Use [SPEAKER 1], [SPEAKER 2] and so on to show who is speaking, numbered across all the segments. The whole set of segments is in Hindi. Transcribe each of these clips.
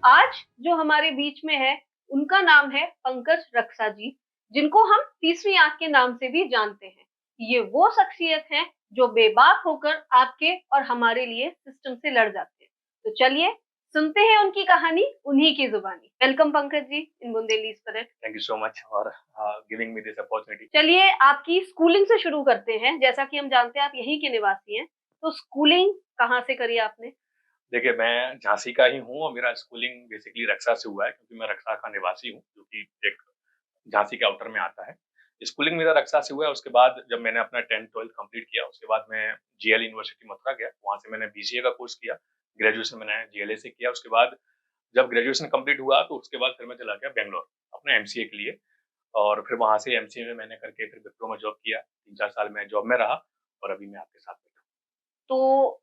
[SPEAKER 1] आज जो हमारे बीच में है, उनका नाम है पंकज रक्षा जी, जिनको हम तीसरी आंख के नाम से भी जानते हैं। ये वो शख्सियत हैं जो बेबाक होकर आपके और हमारे लिए सिस्टम से लड़ जाते हैं। तो चलिए सुनते हैं उनकी कहानी उन्हीं की जुबानी। Welcome Pankaj ji in Bundeli spirit.
[SPEAKER 2] Thank you so much for giving me this opportunity.
[SPEAKER 1] चलिए आपकी स्कूलिंग से शुरू करते हैं। जैसा कि हम जानते हैं आप यहीं के निवासी हैं, तो स्कूलिंग कहाँ से करी आपने?
[SPEAKER 2] देखिए, मैं झांसी का ही हूँ और मेरा स्कूलिंग बेसिकली रक्सा से हुआ है, क्योंकि मैं रक्सा का निवासी हूँ, जो कि एक झांसी के आउटर में आता है। स्कूलिंग मेरा रक्सा से हुआ है। उसके बाद जब मैंने अपना 10th-12th कंप्लीट किया, उसके बाद मैं जीएल यूनिवर्सिटी मथुरा गया। वहाँ से मैंने बीसीए का कोर्स किया। ग्रेजुएशन मैंने जीएलए से किया। उसके बाद जब ग्रेजुएशन कंप्लीट हुआ, तो उसके बाद फिर मैं चला गया बैंगलोर अपने एमसीए के लिए। और फिर वहाँ से एमसीए में मैंने करके फिर विप्रो में जॉब किया। 3-4 साल मैं जॉब में रहा और अभी मैं आपके साथ बैठा
[SPEAKER 1] तो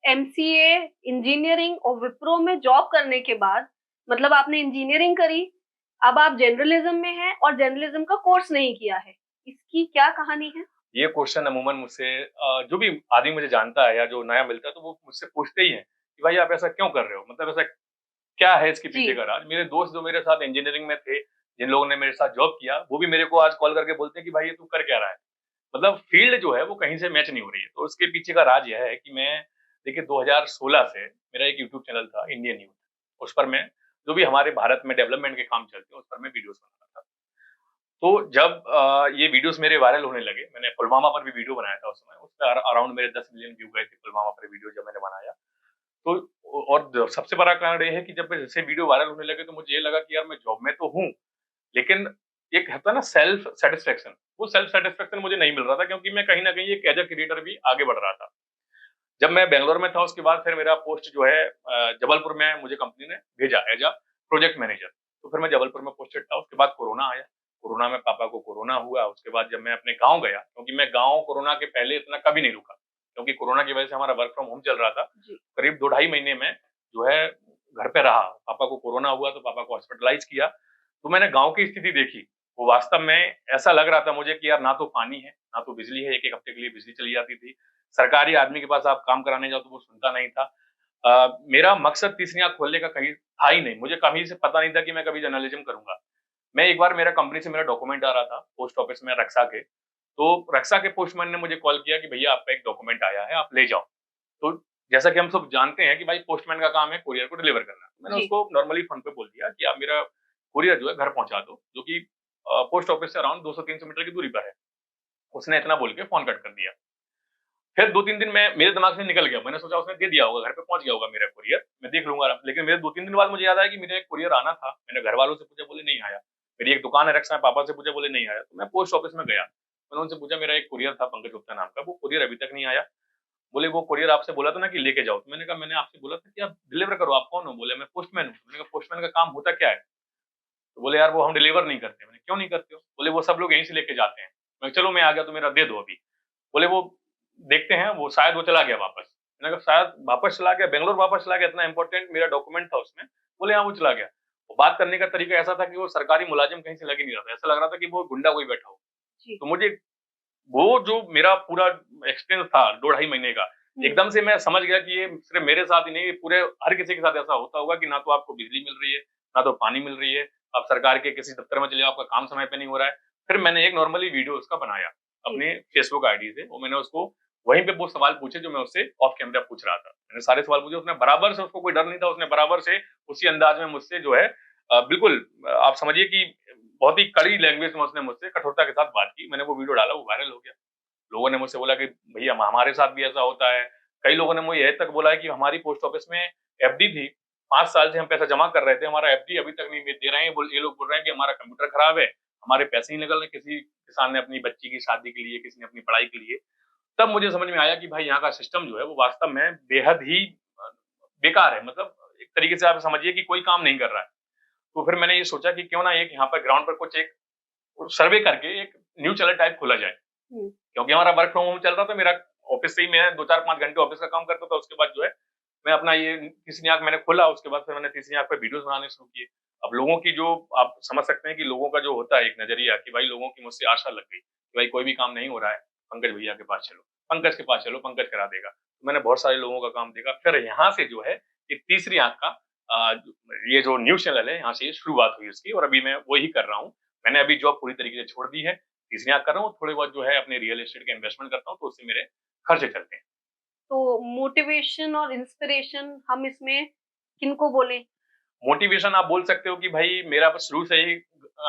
[SPEAKER 1] एमसीए, इंजीनियरिंग और विप्रो में जॉब करने के बाद मतलब आपने इंजीनियरिंग करी, अब आप जर्नलिज्म में हैं और जर्नलिज्म का कोर्स नहीं किया है। इसकी क्या कहानी है?
[SPEAKER 2] हूँ। ये क्वेश्चन अमूमन मुझसे जो भी आदमी मुझे जानता है या जो नया मिलता है, तो वो मुझसे पूछते ही हैं कि भाई आप ऐसा क्यों कर रहे हो? मतलब ऐसा क्या है इसके
[SPEAKER 1] जी।
[SPEAKER 2] पीछे का राज? मेरे दोस्त जो मेरे साथ इंजीनियरिंग में थे, जिन लोगों ने मेरे साथ जॉब किया, वो भी मेरे को आज कॉल करके बोलते हैं कि भाई ये तू कर क्या रहा है? मतलब फील्ड जो है वो कहीं से मैच नहीं हो रही है। तो उसके पीछे का राज यह है कि मैं देखिए 2016 से मेरा एक यूट्यूब चैनल था इंडियन यूथ। उस पर मैं जो भी हमारे भारत में डेवलपमेंट के काम चलते हैं, उस पर मैं वीडियोज़ बनाता था। तो जब ये वीडियोज़ मेरे वायरल होने लगे, मैंने पुलवामा पर भी वीडियो बनाया था उस समय। उस पे अराउंड मेरे 10 मिलियन व्यू गए थे पुलवामा पर वीडियो जब मैंने बनाया। तो और सबसे बड़ा कारण ये है कि जब जैसे वीडियो वायरल होने लगे, तो मुझे ये लगा कि यार मैं जॉब में तो हूँ, लेकिन एक होता है ना सेल्फ सैटिस्फैक्शन, वो सेल्फ सैटिस्फैक्शन मुझे नहीं मिल रहा था, क्योंकि मैं कहीं न कहीं एक एज़ अ क्रिएटर भी आगे बढ़ रहा था। जब मैं बैंगलोर में था, उसके बाद फिर मेरा पोस्ट जो है जबलपुर में मुझे कंपनी ने भेजा एज़ अ प्रोजेक्ट मैनेजर। तो फिर मैं जबलपुर में पोस्टेड था। उसके बाद कोरोना आया। कोरोना में पापा को कोरोना हुआ। उसके बाद जब मैं अपने गाँव गया, क्योंकि मैं गाँव कोरोना के पहले इतना कभी नहीं रुका, क्योंकि कोरोना की वजह से हमारा वर्क फ्रॉम होम चल रहा था।
[SPEAKER 1] जी।
[SPEAKER 2] करीब 2 ढाई महीने में जो है घर पे रहा। पापा को कोरोना हुआ तो पापा को हॉस्पिटलाइज़ किया। तो मैंने गाँव की स्थिति देखी। वो वास्तव में ऐसा लग रहा था मुझे कि यार ना तो पानी है, ना तो बिजली है। 1-1 हफ्ते के लिए बिजली चली जाती थी। सरकारी आदमी के पास आप काम कराने जाओ तो वो सुनता नहीं था। मेरा मकसद तीसरी आँख खोलने का कहीं था ही नहीं। मुझे कभी से पता नहीं था कि मैं कभी जर्नलिज़्म करूँगा। मैं एक बार मेरा कंपनी से मेरा डॉक्यूमेंट आ रहा था पोस्ट ऑफिस में रक्सा के। तो रक्सा के पोस्टमैन ने मुझे कॉल किया कि भैया आपका एक डॉक्यूमेंट आया है, आप ले जाओ। तो जैसा कि हम सब जानते हैं कि भाई पोस्टमैन का काम है कुरियर को डिलीवर करना। मैंने
[SPEAKER 1] जी।
[SPEAKER 2] उसको नॉर्मली फ़ोन पे बोल दिया कि आप मेरा कुरियर जो है घर पहुँचा दो, जो कि पोस्ट ऑफिस से अराउंड 200-300 मीटर की दूरी पर है। उसने इतना बोल के फ़ोन कट कर दिया। फिर 2-3 दिन में मेरे दिमाग से निकल गया। मैंने सोचा उसने दे दिया होगा, घर पे पहुँच गया होगा मेरा कुरियर, मैं देख लूँगा आराम से। लेकिन मेरे 2-3 दिन बाद मुझे याद आया कि मेरा एक कुरियर आना था। मैंने घरवालों से पूछा, बोले नहीं आया। मेरी एक दुकान है रक्षा में, पापा से पूछा, बोले नहीं आया। तो मैं पोस्ट ऑफिस में गया। मैंने उनसे पूछा मेरा एक कुरियर था पंकज गुप्ता नाम का, वो कुरियर अभी तक नहीं आया। बोले वो कुरियर आपसे बोला था ना कि लेके जाओ। तो मैंने कहा मैंने आपसे बोला था कि आप डिलीवर करो, आप कौन हो? बोले मैं पोस्टमैन हूँ। मैंने कहा पोस्टमैन का काम होता क्या है? तो बोले यार वो हम डिलीवर नहीं करते। मैंने क्यों नहीं करते हो? बोले वो सब लोग यहीं से लेके जाते हैं। मैं चलो मैं आ गया तो मेरा दे दो अभी। बोले वो देखते हैं, वो शायद वो चला गया वापस। मैंने कहा शायद वापस चला गया, बैंगलोर वापस चला गया, इतना इम्पोर्टेंट मेरा डॉक्यूमेंट था उसमें। बोले हाँ, वो चला गया। वो बात करने का तरीका ऐसा था कि वो सरकारी मुलाज़िम कहीं से लग ही नहीं रहा था। ऐसा लग रहा था कि वो गुंडा कोई बैठा हो।
[SPEAKER 1] जी।
[SPEAKER 2] तो मुझे वो जो मेरा पूरा एक्सपीरियंस था 2 ढाई महीने का,
[SPEAKER 1] हुँ।
[SPEAKER 2] एकदम से मैं समझ गया कि ये सिर्फ़ मेरे साथ ही नहीं, ये पूरे हर किसी के साथ ऐसा होता होगा कि ना तो आपको बिजली मिल रही है, ना तो पानी मिल रही है। आप सरकार के किसी दफ्तर में चले जाओ, आपका काम समय पे नहीं हो रहा है। फिर मैंने एक नॉर्मली वीडियो उसका बनाया,
[SPEAKER 1] जी।
[SPEAKER 2] अपने फेसबुक आईडी से। वो मैंने उसको वहीं पे वो सवाल पूछे जो मैं उससे ऑफ कैमरा पूछ रहा था। मैंने सारे सवाल पूछे, उसने बराबर से, उसको कोई डर नहीं था, उसने बराबर से उसी अंदाज़ में मुझसे जो है बिल्कुल आप समझिए कि बहुत ही कड़ी लैंग्वेज में उसने मुझसे कठोरता के साथ बात की। मैंने वो वीडियो डाला, वो वायरल हो गया। लोगों ने मुझसे बोला कि भैया हमारे साथ भी ऐसा होता है। कई लोगों ने मुझे यह तक बोला है कि हमारी पोस्ट ऑफिस में एफडी थी, 5 साल से हम पैसा जमा कर रहे थे, हमारा एफडी अभी तक नहीं दे रहे हैं। ये लोग बोल रहे हैं कि हमारा कंप्यूटर खराब है, हमारे पैसे नहीं निकल रहे। किसी किसान ने अपनी बच्ची की शादी के लिए, किसी ने अपनी पढ़ाई के लिए। तब मुझे समझ में आया कि भाई यहाँ का सिस्टम जो है वो वास्तव में बेहद ही बेकार है। मतलब एक तरीके से आप समझिए कि कोई काम नहीं कर रहा है। तो फिर मैंने ये सोचा कि क्यों ना एक यहाँ पर ग्राउंड पर कुछ एक सर्वे करके एक न्यूज़ चैनल टाइप खोला जाए।
[SPEAKER 1] हुँ।
[SPEAKER 2] क्योंकि हमारा वर्क फ्रॉम होम चल रहा था। मेरा ऑफिस से ही मैं 2-4-5 घंटे ऑफिस का काम करता था। उसके बाद जो है मैं अपना ये तीसरी आँख मैंने खोला। उसके बाद फिर मैंने तीसरी आँख पे वीडियोज़ बनाने शुरू किए। अब लोगों की जो आप समझ सकते हैं कि लोगों का जो होता है एक नज़रिया कि भाई लोगों की मुझसे आशा लग गई कि भाई कोई भी काम नहीं हो रहा है, पंकज भैया के पास चलो, पंकज के पास चलो, पंकज करा देगा। तो मैंने बहुत सारे लोगों का काम देखा। फिर यहाँ से जो है ये तीसरी आँख का ये जो न्यूज़ चैनल है यहाँ से शुरुआत हुई उसकी, और अभी मैं वही कर रहा हूँ। मैंने अभी जॉब पूरी तरीके से छोड़ दी है, तीसरी आँख कर रहा हूँ, थोड़े बहुत जो है अपने रियल एस्टेट का इन्वेस्टमेंट करता हूँ, तो उससे मेरे खर्चे चलते हैं।
[SPEAKER 1] तो मोटिवेशन और इंस्पिरेशन हम इसमें किनको बोलें?
[SPEAKER 2] मोटिवेशन आप बोल सकते हो कि भाई मेरा बस शुरू से ही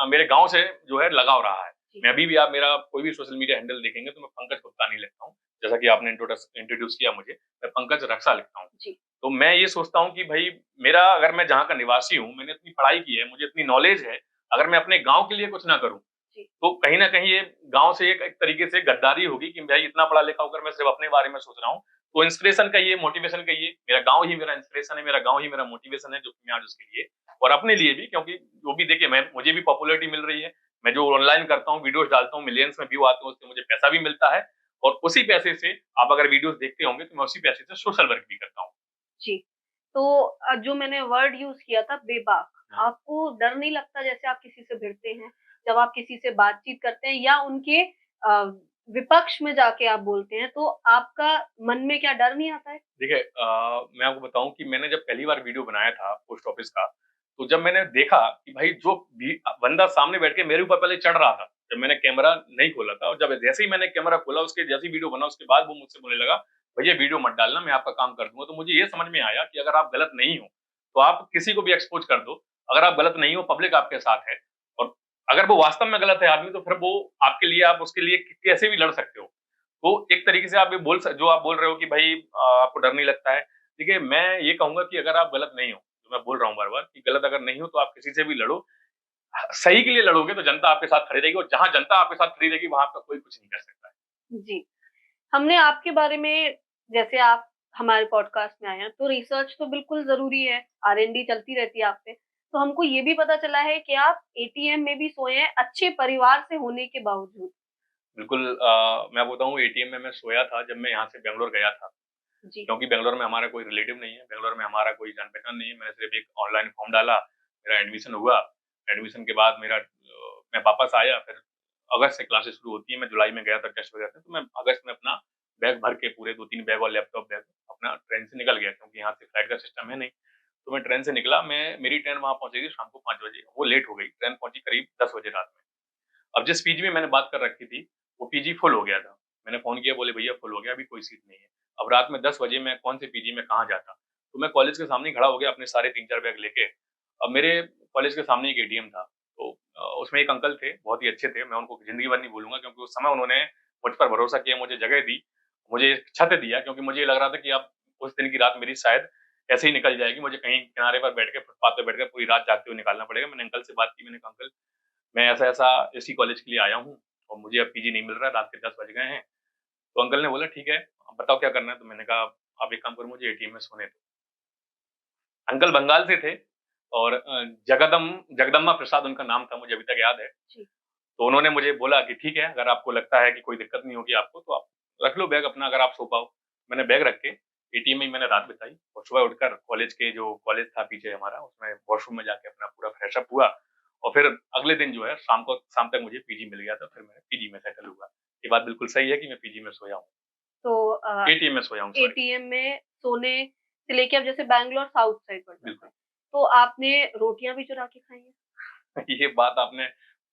[SPEAKER 2] मेरे गाँव से जो है लगाव रहा है।
[SPEAKER 1] जी।
[SPEAKER 2] मैं अभी भी, आप मेरा कोई भी सोशल मीडिया हैंडल देखेंगे तो मैं पंकज गुप्ता नहीं लिखता हूँ। जैसा कि आपने इंट्रोड्यूस किया मुझे, मैं पंकज रक्षा लिखता हूँ।
[SPEAKER 1] जी।
[SPEAKER 2] तो मैं ये सोचता हूँ कि भाई मेरा, अगर मैं जहाँ का निवासी हूँ, मैंने इतनी पढ़ाई की है, मुझे इतनी नॉलेज है, अगर मैं अपने गाँव के लिए कुछ ना करूँ,
[SPEAKER 1] जी।
[SPEAKER 2] तो कहीं न कहीं ये गाँव से एक एक तरीके से गद्दारी होगी कि भाई इतना पढ़ा लिखा होकर मैं सिर्फ़ अपने बारे में सोच रहा हूँ। तो इंस्पिरेशन कहिए, मोटिवेशन कहिए, मेरा गाँव ही मेरा इंस्पिरेशन है, मेरा गाँव ही मेरा मोटिवेशन है, जो कि मैं आज उसके लिए और अपने लिए भी, क्योंकि जो भी देखिए, मैं मुझे भी पॉपुलैरिटी मिल रही है। मैं जो ऑनलाइन करता हूँ, वीडियोज़ डालता हूँ, मिलियंस में व्यू आते हैं, उससे मुझे पैसा भी मिलता है, और उसी पैसे से, आप अगर वीडियोज़ देखते होंगे, तो मैं उसी पैसे से सोशल वर्क भी करता हूँ।
[SPEAKER 1] जी। तो जो मैंने वर्ड यूज़ किया था बेबाक,
[SPEAKER 2] हाँ।
[SPEAKER 1] आपको डर नहीं लगता जैसे आप किसी से भिड़ते हैं, जब आप किसी से बातचीत करते हैं या उनके विपक्ष में जाके आप बोलते हैं, तो आपका मन में क्या डर नहीं आता है?
[SPEAKER 2] देखिए, मैं आपको बताऊँ कि मैंने जब पहली बार वीडियो बनाया था पोस्ट ऑफिस का, तो जब मैंने देखा कि भाई जो भी बंदा सामने बैठ के मेरे ऊपर पहले चढ़ रहा था, जब मैंने कैमरा नहीं खोला था, और जब जैसे ही मैंने कैमरा खोला, उसके जैसे ही वीडियो बना, उसके बाद वो मुझसे बोलने लगा, भैया वीडियो मत डालना, मैं आपका काम कर दूँगा। तो मुझे ये समझ में आया कि अगर आप गलत नहीं हो, तो आप किसी को भी एक्सपोज़ कर दो। अगर आप गलत नहीं हो, पब्लिक आपके साथ है, और अगर वो वास्तव में गलत है आदमी, तो फिर वो आपके लिए, आप उसके लिए कैसे भी लड़ सकते हो। तो एक तरीके से आप ये जो आप बोल रहे हो कि भाई आपको डर नहीं लगता है। देखिए, मैं ये कहूँगा कि अगर आप गलत नहीं हो, जो मैं बोल रहा हूँ बार-बार कि गलत अगर नहीं हो, तो आप किसी से भी लड़ो। सही के लिए लड़ोगे तो जनता आपके साथ खड़ी रहेगी, और जहाँ जनता आपके साथ खड़ी रहेगी, वहाँ आपका कोई कुछ नहीं कर सकता है।
[SPEAKER 1] जी। हमने आपके बारे में जैसे आप हमारे पॉडकास्ट में आए हैं, तो रिसर्च तो बिल्कुल ज़रूरी है, आर-एन-डी चलती रहती है आप पे। तो हमको ये भी पता चला है कि आप एटीएम में भी सोए हैं, अच्छे परिवार से होने के बावजूद।
[SPEAKER 2] बिल्कुल, मैं बताऊँ, एटीएम में मैं सोया था जब मैं यहाँ से बैंगलोर गया था।
[SPEAKER 1] जी।
[SPEAKER 2] क्योंकि बैंगलोर में हमारा कोई रिलेटिव नहीं है, बैंगलोर में हमारा कोई जान-पहचान नहीं है। मैंने सिर्फ़ एक ऑनलाइन फॉर्म डाला, मेरा एडमिशन हुआ। एडमिशन के बाद मैं वापस आया, फिर अगस्त से क्लासेस शुरू होती हैं। मैं जुलाई में गया था टेस्ट वगैरह से, तो मैं अगस्त में अपना बैग भर के, पूरे 2-3 बैग और लैपटॉप बैग, अपना ट्रेन से निकल गया, क्योंकि यहाँ से फ्लाइट का सिस्टम है नहीं। तो मैं ट्रेन से निकला, मेरी ट्रेन वहाँ पहुँचेगी शाम को 5 बजे, वो लेट हो गई। ट्रेन पहुँची करीब 10 बजे रात में। अब जिस पीजी में मैंने बात कर रखी थी, वो पीजी फुल हो गया था। मैंने फ़ोन किया, बोले भैया फुल हो गया, अभी कोई सीट नहीं है। अब रात में 10 बजे मैं कौन से पीजी में कहाँ जाता? तो मैं कॉलेज के सामने ही खड़ा हो गया अपने सारे 3-4 बैग लेके। अब मेरे कॉलेज के सामने एक एटीएम था, तो उसमें एक अंकल थे, बहुत ही अच्छे थे, मैं उनको ज़िंदगी भर नहीं भूलूँगा, क्योंकि उस समय उन्होंने मुझ पर भरोसा किया, मुझे जगह दी, मुझे एक छत दिया, क्योंकि मुझे ये लग रहा था कि अब उस दिन की रात मेरी शायद ऐसे ही निकल जाएगी, मुझे कहीं किनारे पर बैठ के, फुटपाथ पे बैठ के पूरी रात जागते हुए निकालना पड़ेगा। मैंने अंकल से बात की, मैंने कहा अंकल, मैं ऐसा-ऐसा इसी कॉलेज के लिए आया हूँ, और मुझे अब पीजी नहीं मिल रहा है, रात के 10 बज गए हैं। तो अंकल ने बोला ठीक है, अब बताओ क्या करना है? तो मैंने कहा आप एक काम करो, मुझे एटीएम में सोने दो। अंकल बंगाल से थे, और जगदम्बा प्रसाद उनका नाम था, मुझे अभी तक याद है।
[SPEAKER 1] जी।
[SPEAKER 2] तो उन्होंने मुझे बोला कि ठीक है, अगर आपको लगता है कि कोई दिक्कत नहीं होगी आपको, तो आप रख लो बैग अपना, अगर आप सो पाओ। मैंने बैग रख के एटीएम में ही मैंने रात बिताई, और सुबह उठकर कॉलेज था पीछे हमारा, उसमें वॉशरूम में जाके अपना पूरा फ्रेश अप हुआ, और फिर अगले दिन जो है शाम तक मुझे पीजी मिल गया था, फिर मैं पीजी में सेटल हुआ। ये बात बिल्कुल सही है कि मैं पीजी में सोया हूँ,
[SPEAKER 1] तो
[SPEAKER 2] एटीएम में सोया हूँ, सॉरी।
[SPEAKER 1] एटीएम में सोने से लेके अब जैसे बैंगलोर साउथ साइड पड़ जाता
[SPEAKER 2] बिल्कुल।
[SPEAKER 1] है, तो आपने रोटियाँ भी चुरा के खाई हैं?
[SPEAKER 2] ये बात आपने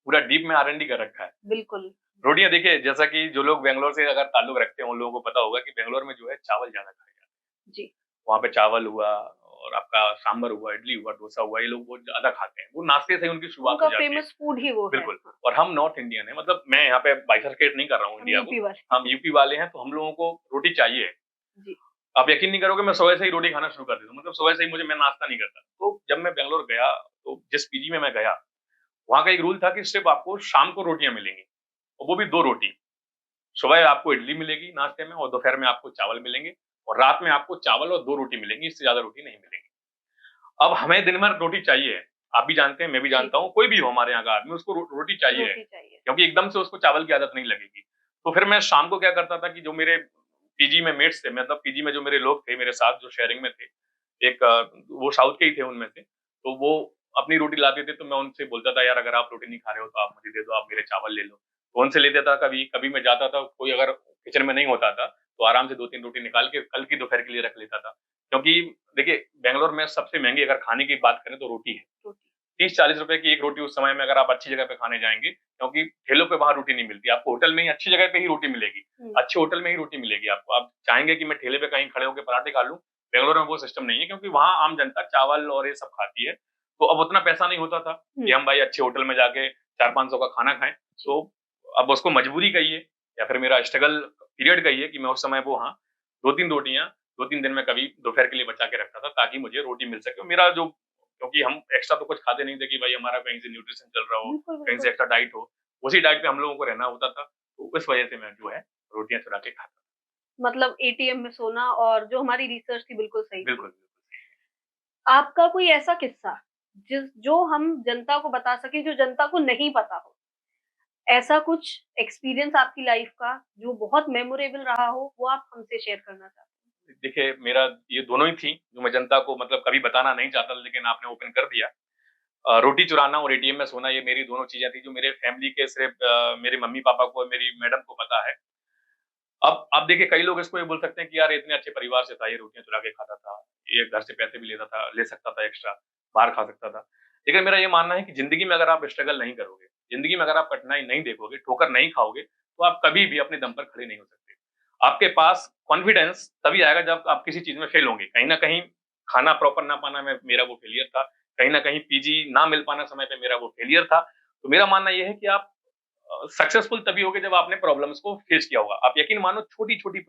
[SPEAKER 2] पूरा डीप में आर-एन-डी कर रखा है।
[SPEAKER 1] बिल्कुल।
[SPEAKER 2] रोटियाँ, देखिए, जैसा कि जो लोग बैंगलोर से अगर ताल्लुक रखते हैं, उन लोगों को पता होगा कि बैंगलोर में जो है चावल ज़्यादा खाया जाता है।
[SPEAKER 1] जी।
[SPEAKER 2] वहाँ पे चावल हुआ, और आपका सांभर हुआ, इडली हुआ, डोसा हुआ, ये लोग बहुत ज़्यादा खाते हैं। वो नाश्ते से ही उनकी शुरुआत
[SPEAKER 1] उनका
[SPEAKER 2] हो जाती है।
[SPEAKER 1] फेमस फूड ही वो है।
[SPEAKER 2] बिल्कुल।
[SPEAKER 1] हाँ,
[SPEAKER 2] और हम नॉर्थ इंडियन हैं, मतलब मैं यहाँ पे बाइफरकेट नहीं कर रहा हूँ
[SPEAKER 1] हम
[SPEAKER 2] इंडिया को।
[SPEAKER 1] यूपी
[SPEAKER 2] हम
[SPEAKER 1] वाले।
[SPEAKER 2] यूपी वाले हैं, तो हम लोगों को रोटी चाहिए।
[SPEAKER 1] जी।
[SPEAKER 2] आप यकीन नहीं करोगे, मैं सुबह से ही रोटी खाना शुरू कर देता हूँ। मतलब सुबह से ही मैं नाश्ता नहीं करता। तो जब मैं बैंगलोर गया, तो जिस पीजी में मैं गया, वहाँ का एक रूल था कि सिर्फ़ आपको शाम को रोटियाँ मिलेंगी, और वो भी 2 रोटी। सुबह आपको इडली मिलेगी नाश्ते में, और दोपहर में आपको चावल मिलेंगे, और रात में आपको चावल और 2 रोटी मिलेंगी, इससे ज़्यादा रोटी नहीं मिलेगी। अब हमें दिन भर रोटी चाहिए, आप भी जानते हैं, मैं भी
[SPEAKER 1] जी,
[SPEAKER 2] जानता हूँ, कोई भी हो हमारे यहाँ का आदमी, उसको रोटी चाहिए है,
[SPEAKER 1] रोटी चाहिए।
[SPEAKER 2] क्योंकि एकदम से उसको चावल की आदत नहीं लगेगी। तो फिर मैं शाम को क्या करता था कि जो मेरे पीजी में मेट्स थे, मतलब पीजी में जो मेरे लोग थे, मेरे साथ जो शेयरिंग में थे, वो साउथ के ही थे उनमें से, तो वो अपनी रोटी लाते थे, तो मैं उनसे बोलता था, यार अगर आप रोटी नहीं खा रहे हो तो आप मुझे दे दो, आप मेरे चावल ले लो। तो उनसे लेता था, कभी मैं जाता था, कोई अगर किचन में नहीं होता था, तो आराम से 2-3 रोटी निकाल के कल की दोपहर के लिए रख लेता था। क्योंकि देखिए बेंगलोर में सबसे महंगी अगर खाने की बात करें तो रोटी है।
[SPEAKER 1] रोटी।
[SPEAKER 2] 30-40 रुपए की एक रोटी उस समय में अगर आप अच्छी जगह पे खाने जाएंगे, क्योंकि ठेलों पे वहां रोटी नहीं मिलती, आपको होटल में ही अच्छी जगह पे ही रोटी मिलेगी, अच्छे होटल में ही रोटी मिलेगी आपको। आप चाहेंगे कि मैं ठेले पे कहीं खड़े होकर पराठे खा लूं, बेंगलोर में वो सिस्टम नहीं है, क्योंकि वहां आम जनता चावल और ये सब खाती है। तो अब उतना पैसा नहीं होता था कि हम भाई अच्छे होटल में जाके 400-500 का खाना खाएं। तो अब उसको मजबूरी कहिए या फिर मेरा स्ट्रगल पीरियड कहिए कि मैं उस समय वो हाँ 2-3 रोटियां 2-3 दिन में कभी दोपहर के लिए बचा के रखता था ताकि मुझे रोटी मिल सके। और मेरा जो, क्योंकि हम एक्स्ट्रा तो कुछ खाते नहीं थे कि भाई हमारा कहीं से न्यूट्रिशन चल रहा हो,
[SPEAKER 1] बिल्कुल
[SPEAKER 2] कहीं से
[SPEAKER 1] बिल्कुल।
[SPEAKER 2] एक्स्ट्रा डाइट हो, उसी डाइट पे हम लोगों को रहना होता था। तो इस वजह से मैं जो है रोटियां चुरा के खाता
[SPEAKER 1] मतलब एटीएम में सोना, और जो हमारी रिसर्च थी बिल्कुल सही
[SPEAKER 2] था।
[SPEAKER 1] थी।
[SPEAKER 2] बिल्कुल।
[SPEAKER 1] आपका कोई ऐसा किस्सा जो हम जनता को बता सकें, जो जनता को नहीं पता हो? ऐसा कुछ एक्सपीरियंस आपकी लाइफ का जो बहुत मेमोरेबल रहा हो, वो आप हमसे शेयर करना चाहते हैं?
[SPEAKER 2] देखिए मेरा ये दोनों ही थी जो मैं जनता को मतलब कभी बताना नहीं चाहता, लेकिन आपने ओपन कर दिया। रोटी चुराना और एटीएम में सोना, ये मेरी दोनों चीजें थी जो मेरे फैमिली के सिर्फ मेरे मम्मी पापा को और मेरी मैडम को पता है। अब देखिए कई लोग इसको ये बोल सकते हैं कि यार इतने अच्छे परिवार से था, ये रोटियां चुरा के खाता था, ये घर से पैसे भी लेता था, ले सकता था एक्स्ट्रा, बाहर खा सकता था। लेकिन मेरा ये मानना है कि जिंदगी में अगर आप स्ट्रगल नहीं करोगे, जिंदगी में अगर आप कठिनाई नहीं देखोगे, ठोकर नहीं खाओगे, तो आप कभी भी अपने दम पर खड़े नहीं हो सकते। आपके पास कॉन्फिडेंस तभी आएगा जब आप किसी चीज में फेल होंगे। कहीं ना कहीं खाना प्रॉपर ना पाना में मेरा वो फेलियर था, कहीं ना कहीं पीजी ना मिल पाना समय पे मेरा वो फेलियर था। तो मेरा मानना ये है कि आप सक्सेसफुल तभी होगे जब आपने प्रॉब्लम्स को फेस किया होगा। आप यकीन मानो छोटी-छोटी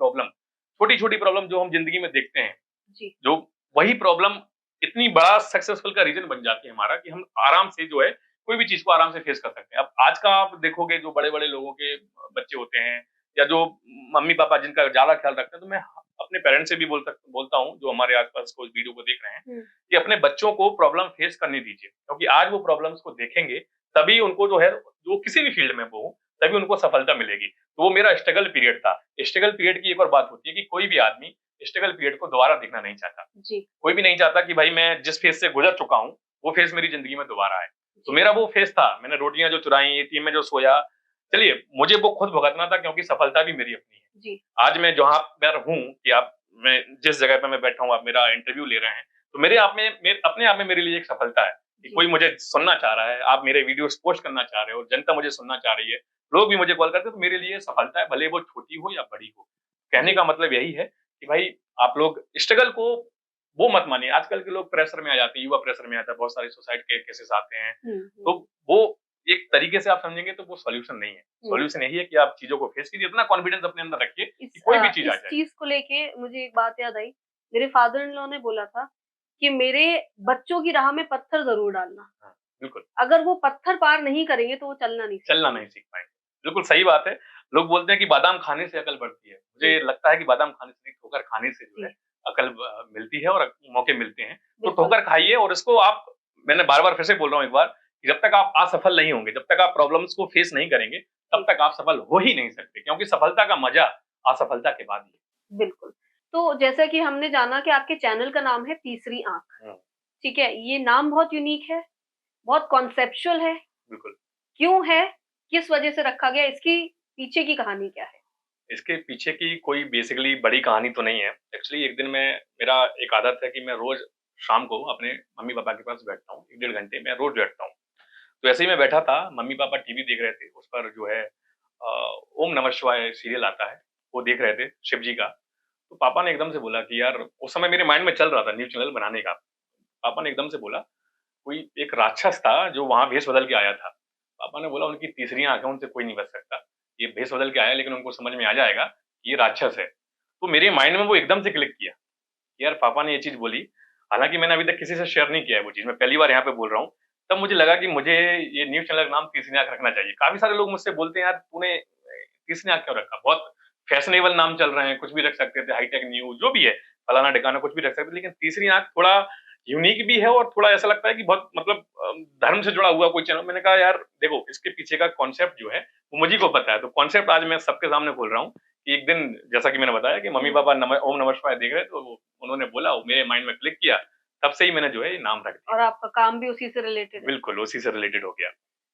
[SPEAKER 2] प्रॉब्लम जो हम ज़िंदगी में देखते हैं,
[SPEAKER 1] जी।
[SPEAKER 2] जो वही प्रॉब्लम इतनी बड़ा सक्सेसफुल का रीज़न बन जाती है हमारा कि हम आराम से जो है कोई भी चीज़ को आराम से फेस कर सकते हैं। अब आज का आप देखोगे जो बड़े-बड़े लोगों के बच्चे होते हैं या जो मम्मी-पापा जिनका ज़्यादा ख्याल रखते हैं, तो मैं अपने पेरेंट्स से भी बोलता हूँ जो हमारे आस-पास को इस वीडियो को देख रहे हैं,
[SPEAKER 1] हुँ।
[SPEAKER 2] कि अपने बच्चों को प्रॉब्लम फेस करने दीजिए। क्योंकि आज वो प्रॉब्लम्स को देखेंगे, तभी उनको जो है जो किसी भी फील्ड में वो हो, तभी उनको सफलता मिलेगी। तो वो मेरा स्ट्रगल पीरियड था। स्ट्रगल पीरियड की एक और बात होती है कि कोई भी आदमी स्ट्रगल पीरियड को दोबारा देखना नहीं चाहता।
[SPEAKER 1] जी।
[SPEAKER 2] कोई भी नहीं चाहता कि भाई मैं जिस फेज़ से गुज़र चुका हूँ, वो फेज़ मेरी ज़िंदगी में दोबारा आए। तो मेरा वो फेज़ था, मैंने रोटियाँ जो चुराई, एटीएम में जो सोया, चलिए मुझे वो खुद भुगतना था क्योंकि सफलता भी मेरी अपनी है।
[SPEAKER 1] जी।
[SPEAKER 2] आज मैं जहाँ पर हूँ कि आप मैं जिस जगह पे मैं बैठा हूँ, आप मेरा इंटरव्यू ले रहे हैं, तो मेरे आप में मेरे अपने आप में मेरे लिए एक सफलता है कि
[SPEAKER 1] जी।
[SPEAKER 2] कोई मुझे सुनना चाह रहा है, आप मेरे वीडियोज़ पोस्ट करना चाह रहे हो, जनता मुझे सुनना चाह रही है, लोग भी मुझे कॉल करते हैं, तो मेरे लिए सफलता है, भले वो छोटी हो या बड़ी हो। कहने
[SPEAKER 1] जी।
[SPEAKER 2] का मतलब यही है कि भाई आप लोग स्ट्रगल को वो मत मानिए। आजकल के लोग प्रेशर में आ जाते हैं, युवा प्रेशर में आता है, बहुत सारे सुसाइड के केसेस आते हैं।
[SPEAKER 1] हुँ,
[SPEAKER 2] तो
[SPEAKER 1] हुँ,
[SPEAKER 2] वो एक तरीके से आप समझेंगे तो वो सॉल्यूशन नहीं है।
[SPEAKER 1] हुँ।
[SPEAKER 2] सॉल्यूशन यही है कि आप चीज़ों को फेस कीजिए, इतना कॉन्फिडेंस अपने अंदर रखिए कि कोई भी चीज़ आ
[SPEAKER 1] इस
[SPEAKER 2] जाए।
[SPEAKER 1] चीज़ को लेके मुझे एक बात याद आई। मेरे फादर इन लॉ ने बोला था कि मेरे बच्चों की राह में पत्थर ज़रूर डालना।
[SPEAKER 2] हाँ, बिल्कुल।
[SPEAKER 1] अगर वो पत्थर पार नहीं करेंगे तो वो चलना नहीं
[SPEAKER 2] चलना
[SPEAKER 1] सीखेंगे।
[SPEAKER 2] नहीं सीख पाएँगे। बिल्कुल सही बात है। लोग बोलते हैं कि बादाम खाने से अकल बढ़ती है। मुझे
[SPEAKER 1] जी,
[SPEAKER 2] लगता है कि बादाम खाने से नहीं, ठोकर खाने से जो है
[SPEAKER 1] जी,
[SPEAKER 2] अकल मिलती है और मौके मिलते हैं। तो
[SPEAKER 1] बिल्कुल।
[SPEAKER 2] ठोकर खाइए और इसको आप, मैंने बार-बार फिर से बोल रहा हूँ एक बार, कि जब तक आप असफल नहीं होंगे, जब तक आप प्रॉब्लम्स को फेस नहीं करेंगे, तब
[SPEAKER 1] जी,
[SPEAKER 2] तक आप सफल हो ही नहीं सकते, क्योंकि सफलता का मज़ा असफलता के बाद ही है।
[SPEAKER 1] बिल्कुल। तो जैसा कि हमने जाना कि आपके चैनल का नाम है तीसरी आँख,
[SPEAKER 2] हुँ,
[SPEAKER 1] ठीक है? ये नाम बहुत यूनिक है, बहुत कॉन्सेप्चुअल है।
[SPEAKER 2] बिल्कुल।
[SPEAKER 1] क्यों है? किस वजह से रखा गया? इसकी पीछे की कहानी क्या है?
[SPEAKER 2] इसके पीछे की कोई बेसिकली बड़ी कहानी तो नहीं है। एक्चुअली एक दिन मैं, मेरा एक आदत है कि मैं रोज़ शाम को अपने मम्मी-पापा के पास बैठता हूँ, 1 डेढ़ घंटे मैं रोज़ बैठता हूँ। तो ऐसे ही मैं बैठा था, मम्मी-पापा टीवी देख रहे थे, उस पर जो है ओम नमः शिवाय सीरियल आता है, वो देख रहे थे, शिव जी का। तो पापा ने एकदम से बोला कि यार, उस समय मेरे माइंड में चल रहा था न्यूज़ चैनल बनाने का। पापा ने एकदम से बोला, कोई एक राक्षस था जो वहाँ भेष बदल के आया था। पापा ने बोला उनकी तीसरी आँख है, उनसे कोई नहीं बच सकता। ये भेष बदल के आया है, लेकिन उनको समझ में आ जाएगा कि ये राक्षस है। तो मेरे माइंड में वो एकदम से क्लिक किया। यार पापा ने ये चीज़ बोली, हालाँकि मैंने अभी तक किसी से शेयर नहीं किया है वो चीज़, मैं पहली बार यहाँ पे बोल रहा हूँ। तब मुझे लगा कि मुझे ये न्यूज़ चैनल का नाम तीसरी आँख रखना चाहिए। काफ़ी सारे लोग मुझसे बोलते हैं, यार तूने तीसरी आँख क्यों रखा? बहुत फैशनेबल नाम चल रहे हैं, कुछ भी रख सकते थे, हाईटेक न्यूज़ जो भी है, फलाना-ढिकाना कुछ भी रख सकते थे, लेकिन तीसरी आँख थोड़ा यूनिक भी है और थोड़ा ऐसा लगता है कि बहुत मतलब धर्म से जुड़ा हुआ कोई चैनल। मैंने कहा यार देखो, इसके पीछे का कॉन्सेप्ट जो है, वो मुझी को पता है। तो कॉन्सेप्ट आज मैं सबके सामने खोल रहा हूँ कि एक दिन, जैसा कि मैंने बताया कि
[SPEAKER 1] हुँ,
[SPEAKER 2] मम्मी-पापा ओम नमः शिवाय देख रहे थे, तो उन्होंने बोला, वो मेरे माइंड में क्लिक किया, तब से ही मैंने जो है ये नाम रख दिया।
[SPEAKER 1] और आपका काम भी उसी से रिलेटेड है।
[SPEAKER 2] बिल्कुल, उसी से रिलेटेड हो गया।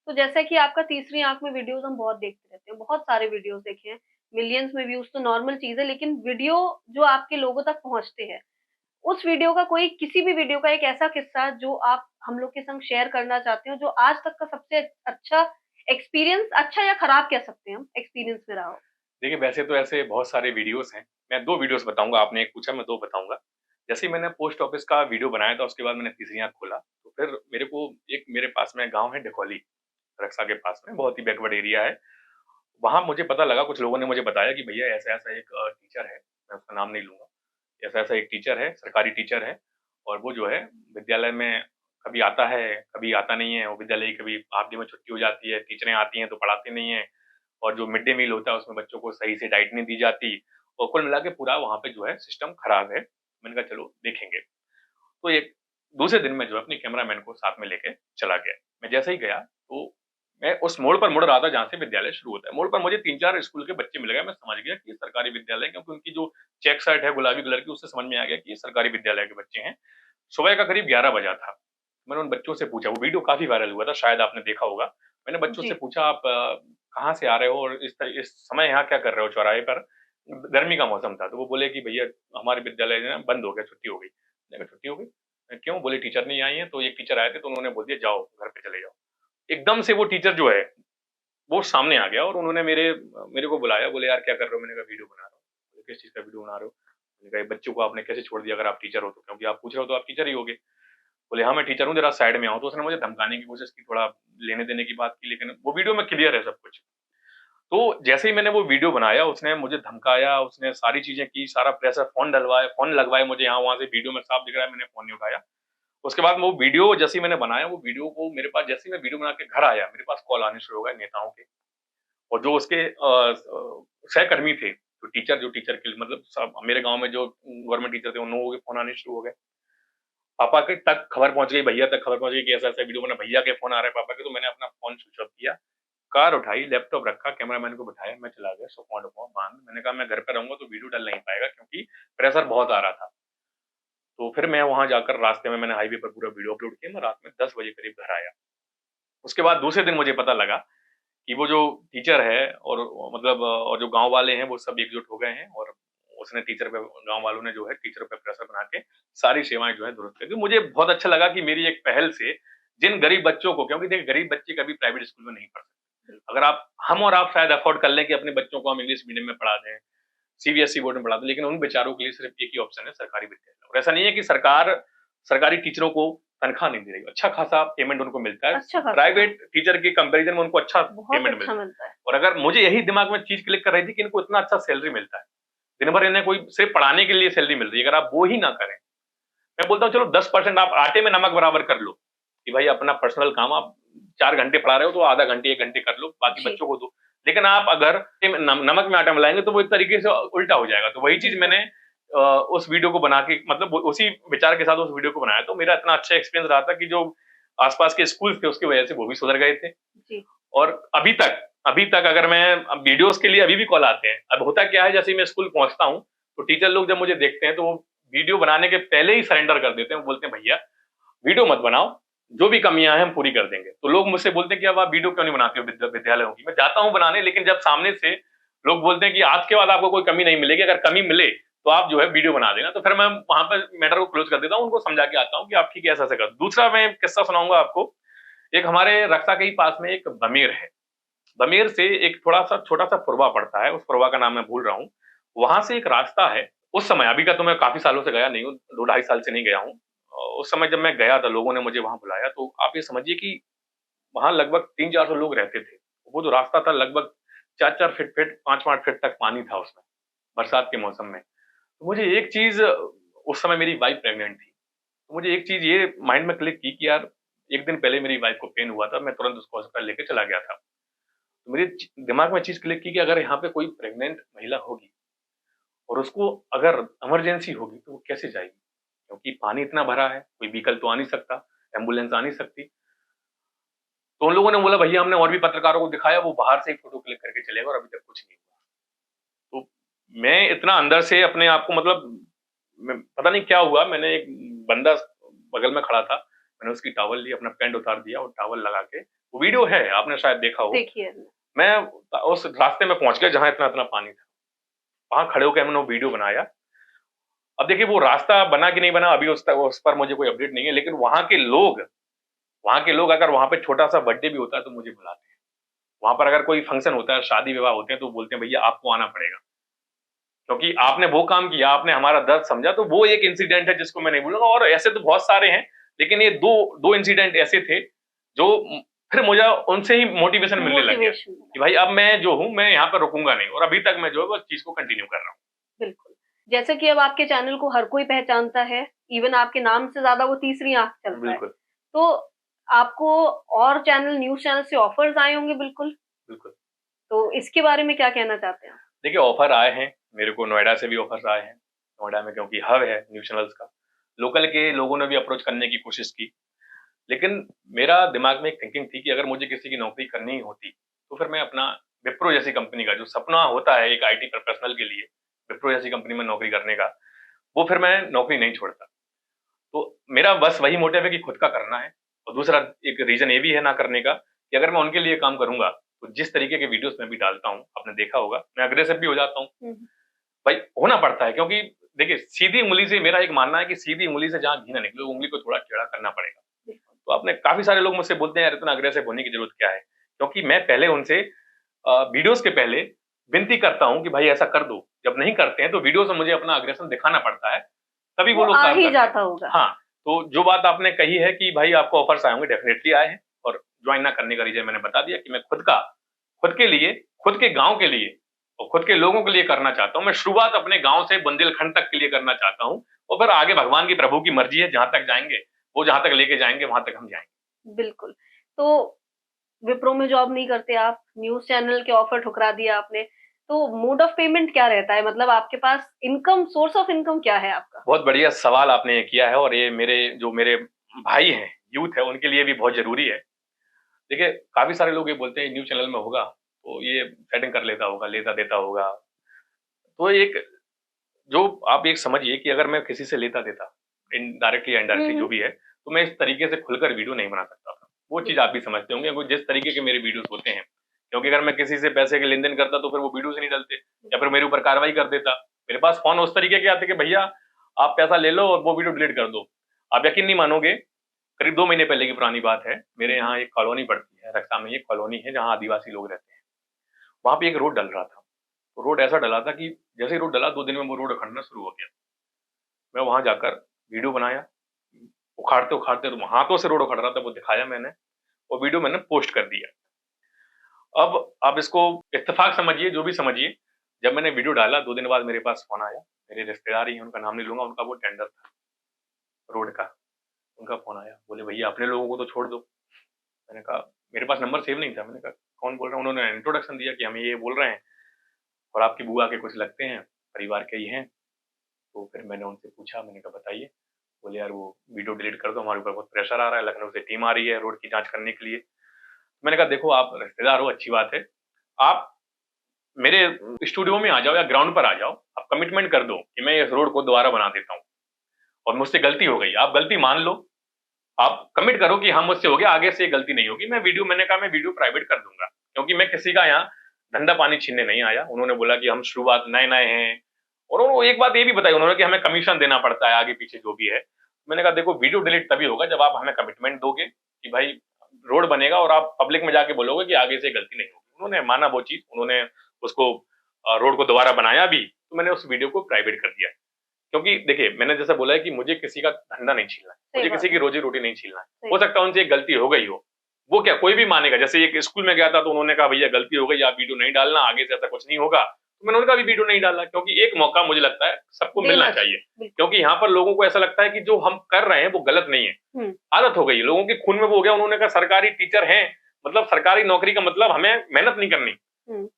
[SPEAKER 1] तो जैसा कि आपका तीसरी आँख में वीडियोज़ हम बहुत देखते रहते हैं, बहुत सारे वीडियोज़ देखे हैं, मिलियंस में व्यूज़ तो नॉर्मल चीज़ है, लेकिन वीडियो जो आपके लोगों तक पहुँचते हैं, उस वीडियो का कोई किसी भी वीडियो का एक ऐसा किस्सा जो आप हम लोग के संग शेयर करना चाहते हो, जो आज तक का सबसे अच्छा एक्सपीरियंस, अच्छा या खराब कह सकते हैं हम, एक्सपीरियंस में रहा हो?
[SPEAKER 2] देखिए, वैसे तो ऐसे बहुत सारे वीडियोज़ हैं। मैं 2 वीडियोज़ बताऊँगा, आपने एक पूछा मैं 2 बताऊँगा। जैसे ही मैंने पोस्ट ऑफिस का वीडियो बनाया था, उसके बाद मैंने तीसरी आँख खोला, तो फिर मेरे को एक मेरे पास में गाँव है ढकोली, रक्सा के पास में, बहुत ही बैकवर्ड एरिया है। वहाँ मुझे पता लगा, कुछ लोगों ने मुझे बताया कि भैया ऐसा-ऐसा एक टीचर है, मैं उसका नाम नहीं लूँगा। ऐसा-ऐसा एक टीचर है, सरकारी टीचर है और वो जो है विद्यालय में कभी आता है, कभी आता नहीं है और विद्यालय की कभी हाफ डे में छुट्टी हो जाती है, टीचरें आती हैं तो पढ़ाती नहीं हैं और जो मिड डे मील होता है उसमें बच्चों को सही से डाइट नहीं दी जाती और कुल मिला के पूरा वहाँ पे जो है सिस्टम खराब है। मैंने कहा चलो देखेंगे। तो एक दूसरे दिन मैं जो है अपने कैमरामैन को साथ में लेके चला गया। मैं जैसे ही गया तो मैं उस मोड़ पर मुड़ रहा था जहाँ से विद्यालय शुरू होता है। मोड़ पर मुझे 3-4 स्कूल के बच्चे मिल गए। मैं समझ गया कि ये सरकारी विद्यालय है क्योंकि उनकी जो चेक शर्ट है गुलाबी कलर की, उससे समझ में आ गया कि ये सरकारी विद्यालय के बच्चे हैं। सुबह का करीब 11 बजा था। मैंने उन बच्चों से पूछा, वो वीडियो काफ़ी वायरल हुआ था, शायद आपने देखा होगा। मैंने बच्चों से
[SPEAKER 1] जी,
[SPEAKER 2] पूछा, आप कहाँ से आ रहे हो और इस समय यहाँ क्या कर रहे हो चौराहे पर? गर्मी का मौसम था, तो वो बोले कि भैया हमारे विद्यालय जो है ना बंद हो गया, छुट्टी हो गई। मैंने कहा छुट्टी हो गई? क्यों? बोले टीचर नहीं आई हैं, तो एक टीचर आए थे तो उन्होंने बोल दिया जाओ घर पे चले जाओ। एकदम से वो टीचर जो है, वो सामने आ गया और उन्होंने मेरे को बुलाया, बोले यार क्या कर रहे हो? मैंने कहा वीडियो बना रहा हूँ। बोले किस चीज़ का वीडियो बना रहे हो? मैंने कहा ये बच्चों को आपने कैसे छोड़ दिया अगर आप टीचर हो तो? क्योंकि आप पूछ रहे हो तो आप टीचर ही होगे। बोले हाँ मैं टीचर हूँ, जरा साइड में आओ। तो उसने मुझे धमकाने की कोशिश की, थोड़ा लेने देने की बात की, लेकिन वो वीडियो में क्लियर है सब कुछ। तो जैसे ही मैंने वो वीडियो बनाया, उसने मुझे धमकाया, उसने सारी चीज़ें की, सारा प्रेशर, फ़ोन लगवाए मुझे यहाँ-वहाँ से, वीडियो में साफ दिख रहा है, मैंने फ़ोन नहीं उठाया। उसके बाद वो वीडियो जैसे ही मैंने बनाया, वो वीडियो को मेरे पास, जैसे ही मैं वीडियो बना के घर आया, मेरे पास कॉल आने शुरू हो गए नेताओं के और जो उसके सहकर्मी थे, जो टीचर के मतलब सब मेरे गाँव में जो गवर्नमेंट टीचर थे, उन लोगों के फ़ोन आने शुरू हो गए। पापा के तक खबर पहुँच गई, भैया तक खबर पहुँच गई कि ऐसा-ऐसा वीडियो बना, भैया के फ़ोन आ रहे हैं पापा के, तो मैंने अपना फ़ोन स्विच ऑफ किया। कार उठाई, लैपटॉप रखा, कैमरामैन को बिठाया, मैं चला गया सोफ़ा-वोफ़ा बाँध। मैंने कहा मैं घर पे रहूँगा तो वीडियो डल नहीं पाएगा क्योंकि प्रेशर बहुत आ रहा था। तो फिर मैं वहाँ जाकर रास्ते में मैंने हाईवे पर पूरा वीडियो अपलोड किया, मैं रात में 10 बजे करीब घर आया। उसके बाद दूसरे दिन मुझे पता लगा कि वो जो टीचर है और मतलब और जो गाँव वाले हैं वो सब एकजुट हो गए हैं और उसने टीचर पे, गाँव वालों ने जो है टीचर पे प्रेशर बना के सारी सेवाएँ जो है दुरुस्त कर दी। मुझे बहुत अच्छा लगा कि मेरी एक पहल से जिन गरीब बच्चों को, क्योंकि देखिए गरीब बच्चे कभी प्राइवेट स्कूल में नहीं पढ़ सकते। अगर आप हम और आप शायद अफोर्ड कर लें कि अपने बच्चों को हम इंग्लिश मीडियम में पढ़ा दें, सीबीएसई बोर्ड में पढ़ा दें, लेकिन उन बेचारों के लिए सिर्फ एक ही ऑप्शन है, सरकारी विद्यालय। और ऐसा नहीं है कि सरकार सरकारी टीचरों को तनख्वाह नहीं दे रही, अच्छा खासा पेमेंट उनको मिलता है।
[SPEAKER 1] अच्छा खासा, हाँ,
[SPEAKER 2] प्राइवेट टीचर के कंपैरिजन में उनको अच्छा
[SPEAKER 1] बहुत
[SPEAKER 2] पेमेंट
[SPEAKER 1] अच्छा
[SPEAKER 2] मिलता है।
[SPEAKER 1] मिलता है।
[SPEAKER 2] और अगर मुझे यही दिमाग में चीज़ क्लिक कर रही थी कि इनको इतना अच्छा सैलरी मिलता है, दिन भर इन्हें कोई सिर्फ पढ़ाने के लिए सैलरी मिल रही है, अगर आप वो ही ना करें, मैं बोलता हूँ चलो 10% आप आटे में नमक बराबर कर लो, कि भाई अपना पर्सनल काम आप 4 घंटे पढ़ा रहे हो तो आधा घंटे 1 घंटे कर लो, बाकी
[SPEAKER 1] जी,
[SPEAKER 2] बच्चों को दो। लेकिन आप अगर नमक में आटा मिलाएँगे तो वो एक तरीके से उल्टा हो जाएगा। तो वही चीज़
[SPEAKER 1] बिल्कुल।
[SPEAKER 2] मैंने उस वीडियो को बना के, मतलब वो उसी विचार के साथ उस वीडियो को बनाया, तो मेरा इतना अच्छा एक्सपीरियंस रहा था कि जो आस-पास के स्कूल्स थे उसकी वजह से वो भी सुधर गए थे।
[SPEAKER 1] जी,
[SPEAKER 2] और अभी तक अगर मैं, अब वीडियोज़ के लिए अभी भी कॉल आते हैं। अब होता क्या है, जैसे ही मैं स्कूल पहुँचता हूँ, तो टीचर लोग जब मुझे देखते हैं तो वो वीडियो बनाने के पहले ही सरेंडर कर देते हैं। वो बोलते हैं भैया वीडियो मत बनाओ, जो भी कमियाँ हैं हम पूरी कर देंगे। तो लोग मुझसे बोलते हैं कि अब आप वीडियो क्यों नहीं बनाते हो विद्यालयों की? मैं जाता हूँ बनाने, लेकिन जब सामने से लोग बोलते हैं कि आज के बाद आपको कोई कमी नहीं मिलेगी, अगर कमी मिले तो आप जो है वीडियो बना देना। तो फिर मैं वहाँ पे मैटर को क्लोज़ कर देता हूँ, उनको समझा के आता हूँ कि आप ठीक है ऐसा-ऐसा कर। दूसरा मैं किस्सा सुनाऊँगा आपको। एक हमारे रक्सा के ही पास में एक बमेर है। बमेर से एक थोड़ा-सा छोटा-सा पुरवा पड़ता है, उस पुरवा का नाम मैं भूल रहा हूँ। वहाँ से एक रास्ता है, उस समय, अभी का तो मैं काफ़ी सालों से गया नहीं हूँ, 2 ढाई साल से नहीं गया हूँ। उस समय जब मैं गया था, लोगों ने मुझे वहाँ बुलाया, तो आप ये समझिए कि वहाँ लगभग 300-400 लोग रहते थे। वो जो रास्ता था लगभग 4-4 फीट, 5-5 फीट तक पानी था उसमें, बरसात के मौसम में। तो मुझे एक चीज़, उस समय मेरी वाइफ़ प्रेग्नेंट थी। तो मुझे एक चीज़ ये माइंड में क्लिक की कि यार, 1 दिन पहले मेरी वाइफ़ को पेन हुआ था, मैं तुरंत उसको अस्पताल लेके चला गया था। तो मेरे दिमाग में चीज़ क्लिक की कि अगर यहाँ पे कोई प्रेग्नेंट महिला होगी और उसको अगर इमरजेंसी होगी तो वो कैसे जाएगी? क्योंकि पानी इतना भरा है, कोई व्हीकल तो आ नहीं सकता, एम्बुलेंस आ नहीं सकती। तो उन लोगों ने बोला भैया, हमने और भी पत्रकारों को दिखाया, वो बाहर से ही फ़ोटो क्लिक करके चले गए और अभी तक कुछ नहीं हुआ। तो मैं इतना अंदर से अपने आप को, मतलब मैं पता नहीं क्या हुआ, मैंने एक बंदा बगल में खड़ा था, मैंने उसकी टॉवल ली, अपना पैंट उतार दिया और टॉवल लगा के, वो वीडियो है, आपने शायद देखा हो।
[SPEAKER 1] देखिए,
[SPEAKER 2] मैं उस रास्ते में पहुँच गया जहाँ इतना-इतना पानी था। वहाँ खड़े होके हमने वो वीडियो बनाया। अब देखिए वो रास्ता बना कि नहीं बना अभी उस पर मुझे कोई अपडेट नहीं है, लेकिन वहां के लोग अगर वहां पे छोटा सा बर्थडे भी होता है तो मुझे बुलाते हैं। वहां पर अगर कोई फंक्शन होता है, शादी विवाह होते हैं, तो बोलते हैं भैया आपको आना पड़ेगा, क्योंकि आपने वो काम किया, आपने हमारा दर्द समझा। तो वो एक इंसिडेंट है जिसको मैं नहीं भूलूंगा, और ऐसे तो बहुत सारे हैं, लेकिन ये दो दो इंसिडेंट ऐसे थे जो फिर मुझे उनसे ही मोटिवेशन मिलने लग गया कि भाई अब मैं जो हूँ मैं यहाँ पर रुकूंगा नहीं, और अभी तक मैं जो है वो चीज को कंटिन्यू कर रहा हूँ।
[SPEAKER 1] बिल्कुल। जैसे कि अब आपके चैनल को हर कोई पहचानता है, इवन आपके नाम से ज्यादा वो तीसरी आंख चलता है।
[SPEAKER 2] बिल्कुल।
[SPEAKER 1] तो आपको और चैनल, न्यूज चैनल से ऑफर्स आए होंगे? बिल्कुल
[SPEAKER 2] बिल्कुल।
[SPEAKER 1] तो इसके बारे में क्या कहना चाहते हैं?
[SPEAKER 2] देखिए ऑफर आए हैं, मेरे को नोएडा से भी ऑफर्स आए हैं। नोएडा में क्योंकि हब है न्यूज चैनल्स का, लोकल के लोगों ने भी अप्रोच करने की कोशिश की, लेकिन मेरा दिमाग में एक थिंकिंग थी कि अगर मुझे किसी की नौकरी करनी ही होती तो फिर मैं अपना विप्रो जैसी कंपनी का जो सपना होता है एक आईटी प्रोफेशनल के लिए, विप्रो जैसी कंपनी में नौकरी करने का, वो फिर मैं नौकरी नहीं छोड़ता। तो मेरा बस वही मोटिव है कि खुद का करना है। और दूसरा एक रीजन ये भी है ना करने का कि अगर मैं उनके लिए काम करूंगा तो जिस तरीके के वीडियोस मैं भी डालता हूँ, आपने देखा होगा, मैं अग्रेसिव भी हो जाता हूँ। भाई होना पड़ता है, क्योंकि देखिए सीधी उंगली से, मेरा एक मानना है कि सीधी उंगली से जहां घी ना निकले, उंगली को थोड़ा टेढ़ा करना पड़ेगा। तो आपने काफी सारे लोग मुझसे बोलते हैं यार इतना अग्रेसिव होने की जरूरत क्या है, क्योंकि मैं पहले उनसे वीडियोस के पहले विनती करता हूँ कि भाई ऐसा कर दो। जब नहीं करते हैं तो वीडियोस में मुझे अपना अग्रेशन दिखाना पड़ता है, तभी वो लोग
[SPEAKER 1] आ
[SPEAKER 2] काम
[SPEAKER 1] ही
[SPEAKER 2] करते
[SPEAKER 1] जाता
[SPEAKER 2] हैं।
[SPEAKER 1] होगा।
[SPEAKER 2] हाँ, तो जो बात आपने कही है कि भाई आपको ऑफर्स आए होंगे, डेफिनेटली आए हैं, और ज्वाइन ना करने का रीजन मैंने बता दिया कि मैं खुद के लिए, खुद के गांव के लिए और खुद के लोगों के लिए करना चाहता हूं। मैं शुरुआत अपने गांव से बुंदेलखंड तक के लिए करना चाहता हूं, और फिर आगे भगवान की, प्रभु की मर्जी है, जहां तक जाएंगे वो, जहां तक लेके जाएंगे वहां तक हम जाएंगे।
[SPEAKER 1] बिल्कुल। तो विप्रो में जॉब नहीं करते आप, न्यूज चैनल के ऑफर ठुकरा दिया आपने, तो मोड ऑफ पेमेंट क्या रहता है? मतलब आपके पास इनकम, सोर्स ऑफ इनकम क्या है आपका?
[SPEAKER 2] बहुत बढ़िया सवाल आपने किया है, और ये मेरे भाई हैं, यूथ है, उनके लिए भी बहुत जरूरी है। देखिए काफी सारे लोग ये बोलते हैं न्यूज चैनल में होगा तो ये सेटिंग कर लेता होगा, लेता देता होगा। तो एक जो आप एक समझिए कि अगर मैं किसी से लेता देता, इनडायरेक्टली इनडायरेक्टली जो भी है, तो मैं इस तरीके से खुलकर वीडियो नहीं बना सकता था। वो चीज आप भी समझते होंगे, वो जिस तरीके के मेरे वीडियोस होते हैं, क्योंकि अगर मैं किसी से पैसे के लेन देन करता तो फिर वो वीडियोस नहीं डलते, या फिर मेरे ऊपर कार्रवाई कर देता। मेरे पास फोन उस तरीके के आते कि भैया आप पैसा ले लो और वो वीडियो डिलीट कर दो। आप यकीन नहीं मानोगे, करीब 2 महीने पहले की पुरानी बात है, मेरे यहाँ एक कॉलोनी पड़ती है, रक्षा में एक कॉलोनी है जहाँ आदिवासी लोग रहते हैं। वहां पे एक रोड डल रहा था, तो रोड ऐसा डला था कि जैसे ही रोड डला 2 दिन में वो रोड उखड़ना शुरू हो गया। मैं वहां जाकर वीडियो बनाया, उखाड़ते उखाड़ते हाथों से रोड उखड़ रहा था, वो दिखाया मैंने, और वीडियो मैंने पोस्ट कर दिया। अब आप इसको इत्तेफाक समझिए, जो भी समझिए, जब मैंने वीडियो डाला 2 दिन बाद मेरे पास फोन आया, मेरे रिश्तेदार ही हैं, उनका नाम नहीं लूंगा, उनका वो टेंडर था रोड का, उनका फोन आया, बोले भैया अपने लोगों को तो छोड़ दो। मैंने कहा मेरे पास नंबर सेव नहीं था, मैंने कहा कौन बोल रहा है? उन्होंने इंट्रोडक्शन दिया कि हम ये बोल रहे हैं और आपकी बुआ के कुछ लगते हैं, परिवार के ही हैं। तो फिर मैंने उनसे पूछा, मैंने कहा बताइए। बोले यार वो वीडियो डिलीट कर दो, हमारे ऊपर बहुत प्रेशर आ रहा है, लखनऊ से टीम आ रही है रोड की जांच करने के लिए। मैंने कहा देखो आप रिश्तेदार हो, अच्छी बात है, आप मेरे स्टूडियो में आ जाओ या ग्राउंड पर आ जाओ, आप कमिटमेंट कर दो कि मैं इस रोड को दोबारा बना देता हूँ, और मुझसे गलती हो गई, आप गलती मान लो, आप कमिट करो कि हाँ मुझसे हो गया, आगे से गलती नहीं होगी। मैंने कहा मैं वीडियो प्राइवेट कर दूंगा, क्योंकि मैं किसी का यहाँ धंधा पानी छीनने नहीं आया। उन्होंने बोला कि हम शुरुआत नए नए हैं, और उन्होंने एक बात ये भी बताई उन्होंने कि हमें कमीशन देना पड़ता है आगे पीछे जो भी है। मैंने कहा देखो वीडियो डिलीट तभी होगा जब आप हमें कमिटमेंट दोगे कि भाई रोड बनेगा, और आप पब्लिक में जाके बोलोगे कि आगे से गलती नहीं होगी। उन्होंने माना वो चीज, उन्होंने उसको रोड को दोबारा बनाया भी, तो मैंने उस वीडियो को प्राइवेट कर दिया। क्योंकि देखिए मैंने जैसा बोला है कि मुझे किसी का धंधा नहीं छीनना है, मुझे किसी की रोजी रोटी नहीं छीनना है। हो सकता है उनसे एक गलती हो गई हो, वो क्या कोई भी मानेगा। जैसे एक स्कूल में गया था तो उन्होंने कहा भैया गलती हो गई, आप वीडियो नहीं डालना, आगे से ऐसा कुछ नहीं होगा, तो मैंने उनका भी वीडियो नहीं डाला। क्योंकि एक मौका मुझे लगता है सबको मिलना चाहिए, क्योंकि यहाँ पर लोगों को ऐसा लगता है कि जो हम कर रहे हैं वो गलत नहीं है, आदत हो गई है लोगों के खून में वो हो गया। उन्होंने कहा सरकारी टीचर हैं, मतलब सरकारी नौकरी का मतलब हमें मेहनत नहीं करनी,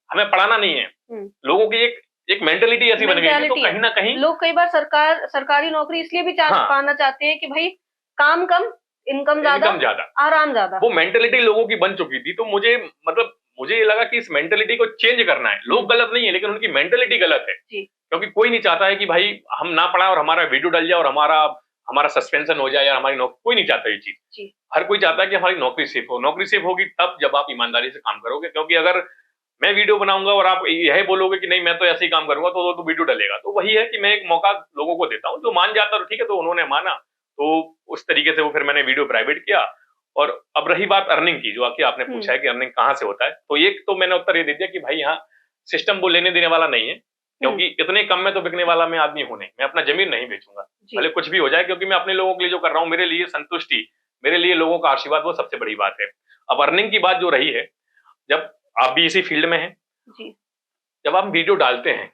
[SPEAKER 2] हमें पढ़ाना नहीं है। लोगों की एक मेंटेलिटी ऐसी बन गई है, तो कहीं ना कहीं
[SPEAKER 1] लोग कई बार सरकारी नौकरी इसलिए भी पाना चाहते हैं कि भाई काम कम, इनकम ज्यादा, आराम ज्यादा।
[SPEAKER 2] वो मेंटेलिटी लोगों की बन चुकी थी। तो मुझे ये लगा कि इस मेंटेलिटी को चेंज करना है। लोग गलत नहीं है, लेकिन उनकी मेंटेलिटी गलत है, क्योंकि कोई नहीं चाहता है कि भाई हम ना पढ़ाएं और हमारा वीडियो डल जाए और हमारा सस्पेंशन हो जाए या हमारी नौकरी। कोई नहीं चाहता ये चीज, हर कोई चाहता है कि हमारी नौकरी सेफ हो। नौकरी सेफ होगी तब जब आप ईमानदारी से काम करोगे, क्योंकि अगर मैं वीडियो बनाऊंगा और आप यही बोलोगे कि नहीं मैं तो ऐसे ही काम करूंगा, तो वीडियो डलेगा। तो वही है कि मैं एक मौका लोगों को देता हूँ, जो मान जाता है ठीक है, तो उन्होंने माना, तो उस तरीके से वो फिर मैंने वीडियो प्राइवेट किया। और अब रही बात अर्निंग की, जो आके आपने पूछा है कि अर्निंग कहाँ से होता है, तो एक तो मैंने उत्तर ये दे दिया कि भाई यहाँ सिस्टम वो लेने देने वाला नहीं है, क्योंकि इतने कम में तो बिकने वाला मैं आदमी हूं नहीं, मैं अपना जमीन नहीं बेचूंगा भले कुछ भी हो जाए, क्योंकि मैं अपने लोगों के लिए जो कर रहा हूँ, मेरे लिए संतुष्टि, मेरे लिए लोगों का आशीर्वाद, वो सबसे बड़ी बात है। अब अर्निंग की बात जो रही है, जब आप भी इसी फील्ड में हैं, जब आप वीडियो डालते हैं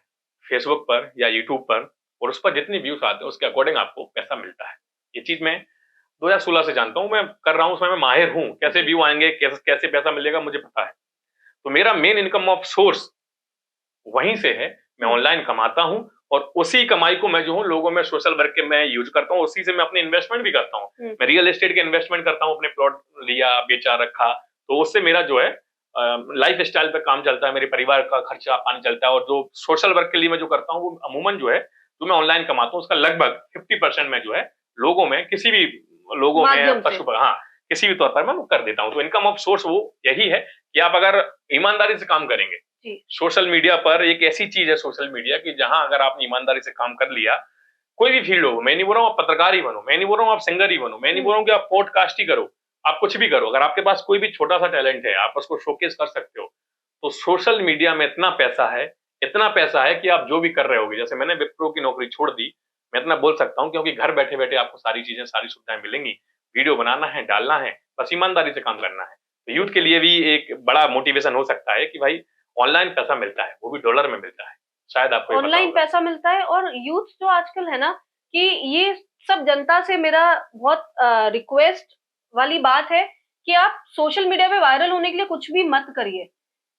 [SPEAKER 2] फेसबुक पर या यूट्यूब पर, और उस पर जितने व्यूज आते हैं उसके अकॉर्डिंग आपको पैसा मिलता है। ये चीज मैं 2016 से जानता हूं, मैं कर रहा हूं, उसमें मैं माहिर हूं, कैसे व्यू आएंगे, कैसे पैसा मिलेगा मुझे पता है। तो मेरा मेन इनकम ऑफ सोर्स वहीं से है, मैं ऑनलाइन कमाता हूं, और उसी कमाई को मैं जो हूँ लोगों में सोशल वर्क के मैं यूज करता हूँ, उसी से मैं अपने इन्वेस्टमेंट भी करता हूँ। मैं रियल एस्टेट के इन्वेस्टमेंट करता हूँ, अपने प्लॉट लिया, बेचा, रखा, तो उससे मेरा जो है लाइफ स्टाइल पे काम चलता है, मेरे परिवार का खर्चा पानी चलता है। और जो सोशल वर्क के लिए मैं जो करता हूँ, वो अमूमन जो है, जो मैं ऑनलाइन कमाता हूँ, उसका लगभग 50% में जो है लोगों में, किसी भी लोगों में, पशु पर, हाँ, किसी भी तौर पर मैं कर देता हूँ। तो इनकम ऑफ सोर्स वो यही है कि आप अगर ईमानदारी से काम करेंगे, सोशल मीडिया पर एक ऐसी चीज है सोशल मीडिया की, जहां अगर आपने ईमानदारी से काम कर लिया, कोई भी फील्ड हो, मैं नहीं बोल रहा हूँ आप पत्रकार ही बनो, मैं नहीं बोल रहा हूँ आप सिंगर ही बनो, मैं नहीं बोल रहा हूँ कि आप पॉडकास्ट ही करो, आप कुछ भी करो, अगर आपके पास कोई भी छोटा सा टैलेंट है, आप उसको शोकेस कर सकते हो। तो सोशल मीडिया में इतना पैसा है, इतना पैसा है कि आप जो भी कर रहे होगे, जैसे मैंने विप्रो की नौकरी छोड़ दी, मैं इतना बोल सकता हूँ, क्योंकि घर बैठे बैठे आपको सारी चीजें, सारी सुविधाएं मिलेंगी, वीडियो बनाना है, डालना है, बस ईमानदारी से काम करना है। तो यूथ के लिए भी एक बड़ा मोटिवेशन हो सकता है कि भाई ऑनलाइन पैसा मिलता है, वो भी डॉलर में मिलता है, शायद आपको
[SPEAKER 1] ऑनलाइन पैसा मिलता है। और यूथ जो आजकल है ना, कि ये सब जनता से मेरा बहुत रिक्वेस्ट वाली बात है कि आप सोशल मीडिया पे वायरल होने के लिए कुछ भी मत करिए।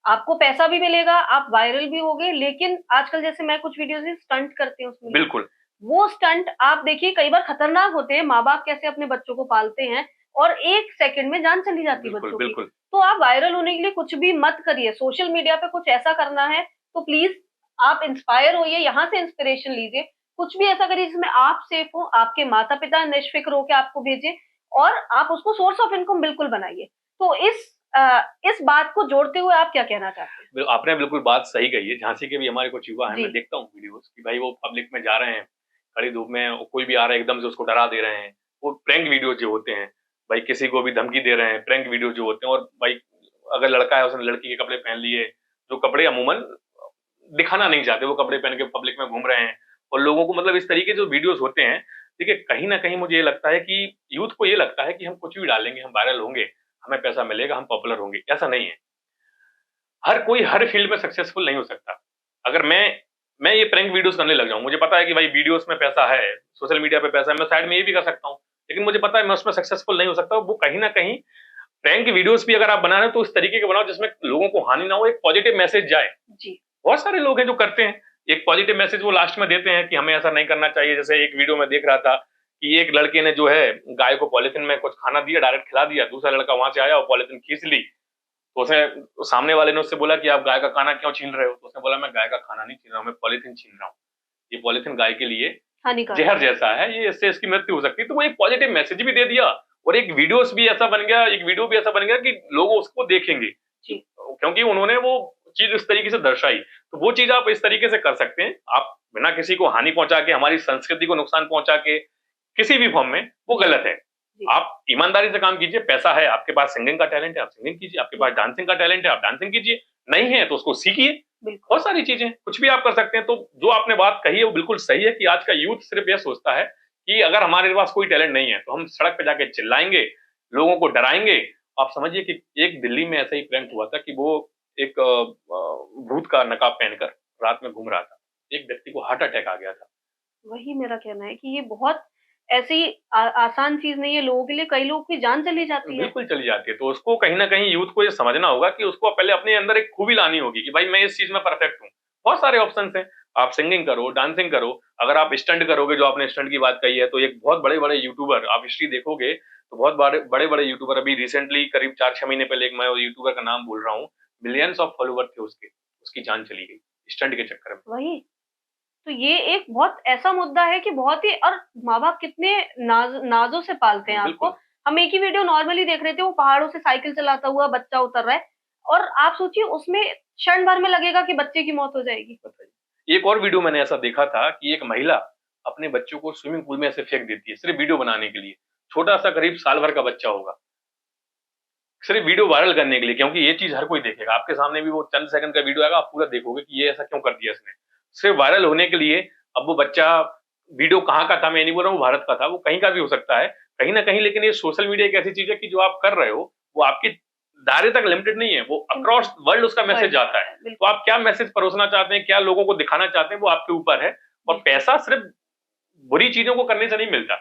[SPEAKER 1] आपको पैसा भी मिलेगा, आप वायरल भी होगे, लेकिन आजकल जैसे मैं कुछ वीडियोस में स्टंट करती हूँ उसमें,
[SPEAKER 2] बिल्कुल
[SPEAKER 1] वो स्टंट आप देखिए कई बार खतरनाक होते हैं। माँ बाप कैसे अपने बच्चों को पालते हैं और 1 सेकंड में जान चली जाती है बच्चों की। तो आप वायरल होने के लिए कुछ भी मत करिए। सोशल मीडिया पे कुछ ऐसा करना है तो प्लीज आप इंस्पायर होइए, यहाँ से इंस्पिरेशन लीजिए। कुछ भी ऐसा करिए जिसमें आप सेफ हो, आपके माता पिता निश्फिक्र होकर आपको भेजे, और आप उसको सोर्स ऑफ इनकम बिल्कुल बनाइए। तो इस बात को जोड़ते हुए आप क्या कहना चाहते हैं?
[SPEAKER 2] आपने बिल्कुल बात सही कही है। झांसी के भी हमारे कुछ युवा हैं, मैं देखता हूँ वीडियोस कि भाई वो पब्लिक में जा रहे हैं, खड़ी धूप में, कोई भी आ रहा है एकदम से उसको डरा दे रहे हैं। वो प्रैंक वीडियो जो होते हैं, भाई किसी को भी धमकी दे रहे हैं, प्रैंक वीडियो जो होते हैं। और भाई अगर लड़का है उसने लड़की के कपड़े पहन लिए, जो कपड़े अमूमन दिखाना नहीं चाहते, वो कपड़े पहन के पब्लिक में घूम रहे हैं, और लोगों को मतलब इस तरीके जो वीडियोस होते हैं, देखिए कहीं ना कहीं मुझे ये लगता है कि यूथ को ये लगता है कि हम कुछ भी डालेंगे, हम वायरल होंगे, हमें पैसा मिलेगा, हम पॉपुलर होंगे। ऐसा नहीं है। हर कोई हर फील्ड में सक्सेसफुल नहीं हो सकता। अगर मैं ये प्रैंक वीडियोस करने लग जाऊं, मुझे पता है कि भाई वीडियोस में पैसा है, सोशल मीडिया पे पैसा है, मैं साइड में ये भी कर सकता हूं, लेकिन मुझे पता है मैं उसमें सक्सेसफुल नहीं हो सकता। वो कहीं ना कहीं प्रैंक वीडियोस भी अगर आप बना रहे हो तो उस तरीके के बनाओ जिसमें लोगों को हानि ना हो, एक पॉजिटिव मैसेज जाए। बहुत सारे लोग हैं जो करते हैं, एक पॉजिटिव मैसेज वो लास्ट में देते हैं कि हमें ऐसा नहीं करना चाहिए। जैसे एक वीडियो में देख रहा था कि एक लड़के ने जो है गाय को पॉलिथीन में कुछ खाना दिया, डायरेक्ट खिला दिया, दूसरा लड़का वहां से आया और पॉलिथीन खींच ली। तो उसने, सामने वाले ने उससे बोला कि आप गाय का खाना क्यों छीन रहे हो? तो उसने बोला मैं गाय का खाना नहीं छीन रहा हूँ, मैं पॉलिथीन छीन रहा हूँ, ये पॉलिथीन गाय के लिए जहर जैसा है, ये इससे इसकी मृत्यु हो सकती है। तो वो एक पॉजिटिव मैसेज भी दे दिया, और एक वीडियोस भी ऐसा बन गया, एक वीडियो भी ऐसा बन गया कि लोग उसको देखेंगे, क्योंकि उन्होंने वो चीज इस तरीके से दर्शाई। तो वो चीज आप इस तरीके से कर सकते हैं, आप बिना किसी को हानि पहुंचा के, हमारी संस्कृति को नुकसान पहुंचा के, किसी भी फॉर्म में, वो गलत है। आप ईमानदारी से काम कीजिए, पैसा है, आपके पास सिंगिंग का टैलेंट है आप सिंगिंग कीजिए, आपके पास डांसिंग का टैलेंट है आप डांसिंग कीजिए, नहीं है तो उसको सीखिए। बहुत सारी चीजें, कुछ भी आप कर सकते हैं। तो जो आपने बात कही है वो बिल्कुल सही है कि आज का यूथ सिर्फ यह सोचता है कि अगर हमारे पास कोई टैलेंट नहीं है तो हम सड़क पे जाके चिल्लाएंगे, लोगों को डराएंगे। आप समझिए कि एक दिल्ली में ऐसा ही प्रैंक हुआ था कि वो एक भूत का नकाब पहनकर रात में घूम रहा था, एक व्यक्ति को हार्ट अटैक आ गया था।
[SPEAKER 1] वही मेरा कहना है कि ये बहुत ऐसी आसान चीज नहीं है लोगों के लिए, कई लोगों की जान चली जाती है।
[SPEAKER 2] बिल्कुल चली जाती है। तो उसको कहीं ना कहीं यूथ को ये समझना होगा कि उसको पहले अपने अंदर एक खूबी लानी होगी कि भाई मैं इस चीज में परफेक्ट हूँ। बहुत सारे ऑप्शंस हैं, आप सिंगिंग करो, डांसिंग करो, अगर आप स्टंट करोगे, जो आपने स्टंट की बात कही है, तो एक बहुत बड़े बड़े यूट्यूबर, आप हिस्ट्री देखोगे तो बहुत बड़े बड़े यूट्यूबर, अभी रिसेंटली करीब 4-6 महीने पहले एक मैं यूट्यूबर का नाम बोल रहा हूँ, मिलियंस ऑफ फॉलोवर थे उसके, उसकी जान चली गई स्टंट के चक्कर में।
[SPEAKER 1] वही तो ये एक बहुत ऐसा मुद्दा है कि बहुत ही, और माँ बाप कितने नाजों से पालते हैं आपको। हम एक ही वीडियो नॉर्मली देख रहे थे, वो पहाड़ों से साइकिल चलाता हुआ बच्चा उतर रहा है, और आप सोचिए उसमें क्षण भर में लगेगा कि बच्चे की मौत हो जाएगी।
[SPEAKER 2] एक और वीडियो मैंने ऐसा देखा था कि एक महिला अपने बच्चों को स्विमिंग पूल में ऐसे फेंक देती है सिर्फ वीडियो बनाने के लिए। छोटा सा करीब साल भर का बच्चा होगा, सिर्फ वीडियो वायरल करने के लिए, क्योंकि ये चीज हर कोई देखेगा। आपके सामने भी वो चंद सेकंड का वीडियो आएगा, आप पूरा देखोगे कि ये ऐसा क्यों कर दिया इसने, सिर्फ वायरल होने के लिए। अब वो बच्चा, वीडियो कहाँ का था मैं नहीं बोल रहा हूँ, भारत का था, वो कहीं का भी हो सकता है कहीं ना कहीं, लेकिन ये सोशल मीडिया एक ऐसी चीज है कि जो आप कर रहे हो वो आपके दायरे तक लिमिटेड नहीं है, वो अक्रॉस वर्ल्ड उसका मैसेज जाता है। तो आप क्या मैसेज परोसना चाहते हैं, क्या लोगों को दिखाना चाहते हैं, वो आपके ऊपर है। और पैसा सिर्फ बुरी चीजों को करने से नहीं मिलता।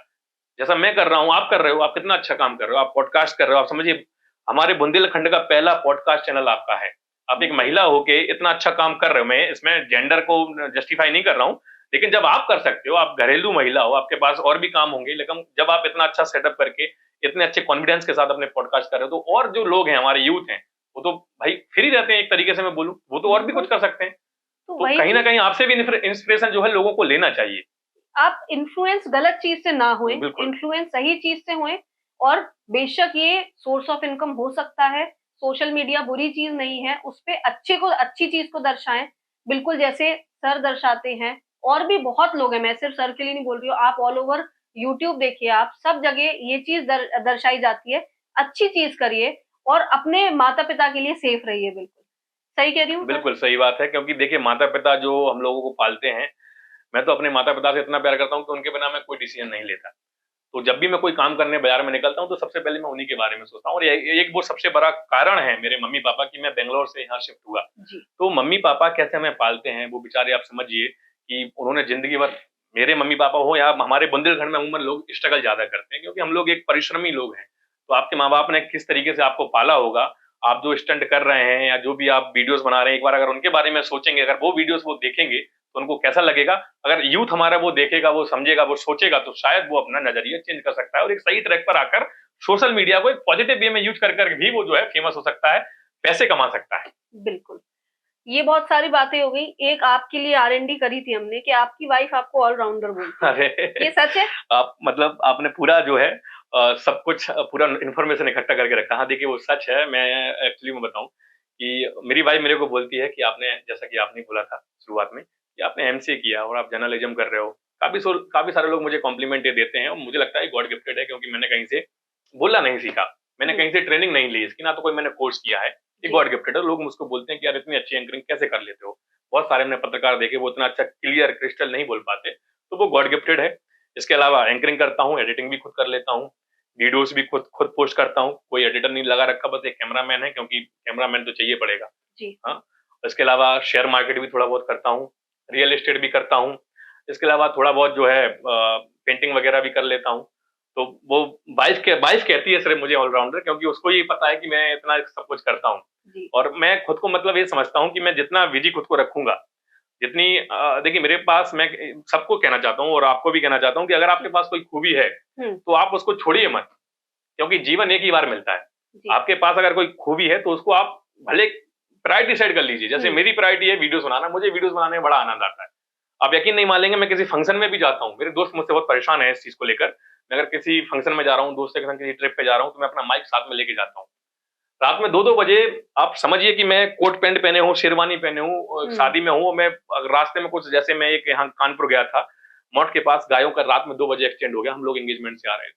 [SPEAKER 2] जैसा मैं कर रहा हूँ, आप कर रहे हो, आप कितना अच्छा काम कर रहे हो, आप पॉडकास्ट कर रहे हो। आप समझिए हमारे बुंदेलखंड का पहला पॉडकास्ट चैनल आपका है। आप एक महिला होके इतना अच्छा काम कर रहे हो। मैं इसमें जेंडर को जस्टिफाई नहीं कर रहा हूँ, लेकिन जब आप कर सकते हो, आप घरेलू महिला हो, आपके पास और भी काम होंगे, लेकिन जब आप इतना अच्छा सेटअप करके इतने अच्छे कॉन्फिडेंस के साथ अपने पॉडकास्ट कर रहे हो, तो और जो लोग हैं हमारे यूथ हैं, वो तो भाई फ्री रहते हैं एक तरीके से मैं बोलूं, वो तो और भी कुछ कर सकते हैं। तो कहीं ना कहीं आपसे भी इंस्पिरेशन जो है लोगों को लेना चाहिए।
[SPEAKER 1] आप इन्फ्लुएंस गलत चीज से ना हुए, इन्फ्लुएंस सही चीज से हुए। और बेशक ये सोर्स ऑफ इनकम हो सकता है, सोशल मीडिया बुरी चीज नहीं है, उस पे अच्छे को अच्छी चीज को दर्शाएं, बिल्कुल जैसे सर दर्शाते हैं। और भी बहुत लोग हैं, मैं सिर्फ सर के लिए नहीं बोल रही हूँ, आप ऑल ओवर यूट्यूब देखिए, आप सब जगह ये चीज दर्शाई जाती है। अच्छी चीज करिए और अपने माता पिता के लिए सेफ रहिए। बिल्कुल सही कह रही हूँ?
[SPEAKER 2] बिल्कुल सही बात है, क्योंकि देखिए माता पिता जो हम लोगों को पालते हैं, मैं तो अपने माता पिता से इतना प्यार करता हूँ कि उनके बिना मैं कोई डिसीजन नहीं लेता। तो जब भी मैं कोई काम करने बाजार में निकलता हूँ तो सबसे पहले मैं उन्हीं के बारे में सोचता हूँ। और एक वो सबसे बड़ा कारण है मेरे मम्मी पापा की मैं बेंगलोर से यहाँ शिफ्ट हुआ। तो मम्मी पापा कैसे हमें पालते हैं, वो बेचारे आप समझिए कि उन्होंने जिंदगी भर, मेरे मम्मी पापा हो या हमारे बुंदेलखंड में अमूमन लोग स्ट्रगल ज्यादा करते हैं, क्योंकि हम लोग एक परिश्रमी लोग हैं। तो आपके माँ बाप ने किस तरीके से आपको पाला होगा, आप जो स्टंट कर रहे हैं या जो भी आप वीडियोस बना रहे हैं, एक बार अगर उनके बारे में सोचेंगे, अगर वो वीडियोस वो देखेंगे तो उनको कैसा लगेगा। अगर यूथ हमारा वो देखेगा, वो समझेगा, वो सोचेगा, तो शायद वो अपना नजरिया चेंज कर सकता है और एक सही ट्रैक पर आकर सोशल मीडिया को एक पॉजिटिव वे में यूज कर कर भी वो जो है फेमस हो सकता है, पैसे कमा सकता है।
[SPEAKER 1] बिल्कुल, ये बहुत सारी बातें हो गई। एक आपके लिए R&D करी थी हमने कि आपकी वाइफ आपको ऑलराउंडर बोलती है।
[SPEAKER 2] अरे
[SPEAKER 1] ये सच है?
[SPEAKER 2] आप मतलब आपने पूरा जो है सब कुछ पूरा इन्फॉर्मेशन इकट्ठा करके रखा। हाँ देखिए वो सच है। मैं एक्चुअली मैं बताऊं कि मेरी वाइफ मेरे को बोलती है कि आपने, जैसा कि आपने बोला था शुरुआत में कि आपने एमसीए किया और आप जर्नलिज्म कर रहे हो, काफी सारे लोग मुझे कॉम्प्लीमेंट ये देते हैं और मुझे लगता है गॉड गिफ्टेड है, क्योंकि मैंने कहीं से बोलना नहीं सीखा, मैंने कहीं से ट्रेनिंग नहीं ली इसकी, ना तो कोई मैंने कोर्स किया है। ये गॉड गिफ्टेड है। लोग मुझको बोलते हैं कि यार इतनी अच्छी एंकरिंग कैसे कर लेते हो। बहुत सारे हमने पत्रकार देखे, वो इतना अच्छा क्लियर क्रिस्टल नहीं बोल पाते, तो वो गॉड गिफ्टेड है। इसके अलावा एंकरिंग करता हूँ, एडिटिंग भी खुद कर लेता हूँ, वीडियोस भी खुद खुद पोस्ट करता हूँ। कोई एडिटर नहीं लगा रखा, बस एक कैमरामैन है, क्योंकि कैमरामैन तो चाहिए पड़ेगा। हाँ, इसके अलावा शेयर मार्केट भी थोड़ा बहुत करता हूँ, रियल एस्टेट भी करता हूँ। इसके अलावा थोड़ा बहुत जो है पेंटिंग वगैरह भी कर लेता हूँ। तो वो वाइफ कहती है सिर्फ मुझे ऑलराउंडर, क्योंकि उसको ये पता है कि मैं इतना सब कुछ करता हूँ। और मैं खुद को मतलब ये समझता हूँ कि मैं जितना बिजी खुद को रखूंगा, जितनी देखिए मेरे पास, मैं सबको कहना चाहता हूँ और आपको भी कहना चाहता हूँ कि अगर आपके पास कोई खूबी है तो आप उसको छोड़िए मत, क्योंकि जीवन एक ही बार मिलता है। आपके पास अगर कोई खूबी है तो उसको आप भले प्रायोरिटी सेट कर लीजिए। जैसे मेरी प्रायोरिटी है वीडियोस बनाना, मुझे वीडियोस बनाने में बड़ा आनंद आता है। आप यकीन नहीं मानेंगे, मैं किसी फंक्शन में भी जाता हूँ, मेरे दोस्त मुझसे बहुत परेशान है इस चीज को लेकर। मैं अगर किसी फंक्शन में जा रहा हूँ, दोस्तों के संग किसी ट्रिप पे जा रहा हूँ, तो मैं अपना माइक साथ में लेके जाता हूँ। रात में 2-2 बजे आप समझिए कि मैं कोट पैंट पहने हूँ, शेरवानी पहने हूँ, शादी में हूँ, मैं रास्ते में कुछ, जैसे मैं एक यहाँ कानपुर गया था, मठ के पास गायों का रात में 2 बजे एक्सीडेंट हो गया। हम लोग एंगेजमेंट से आ रहे थे,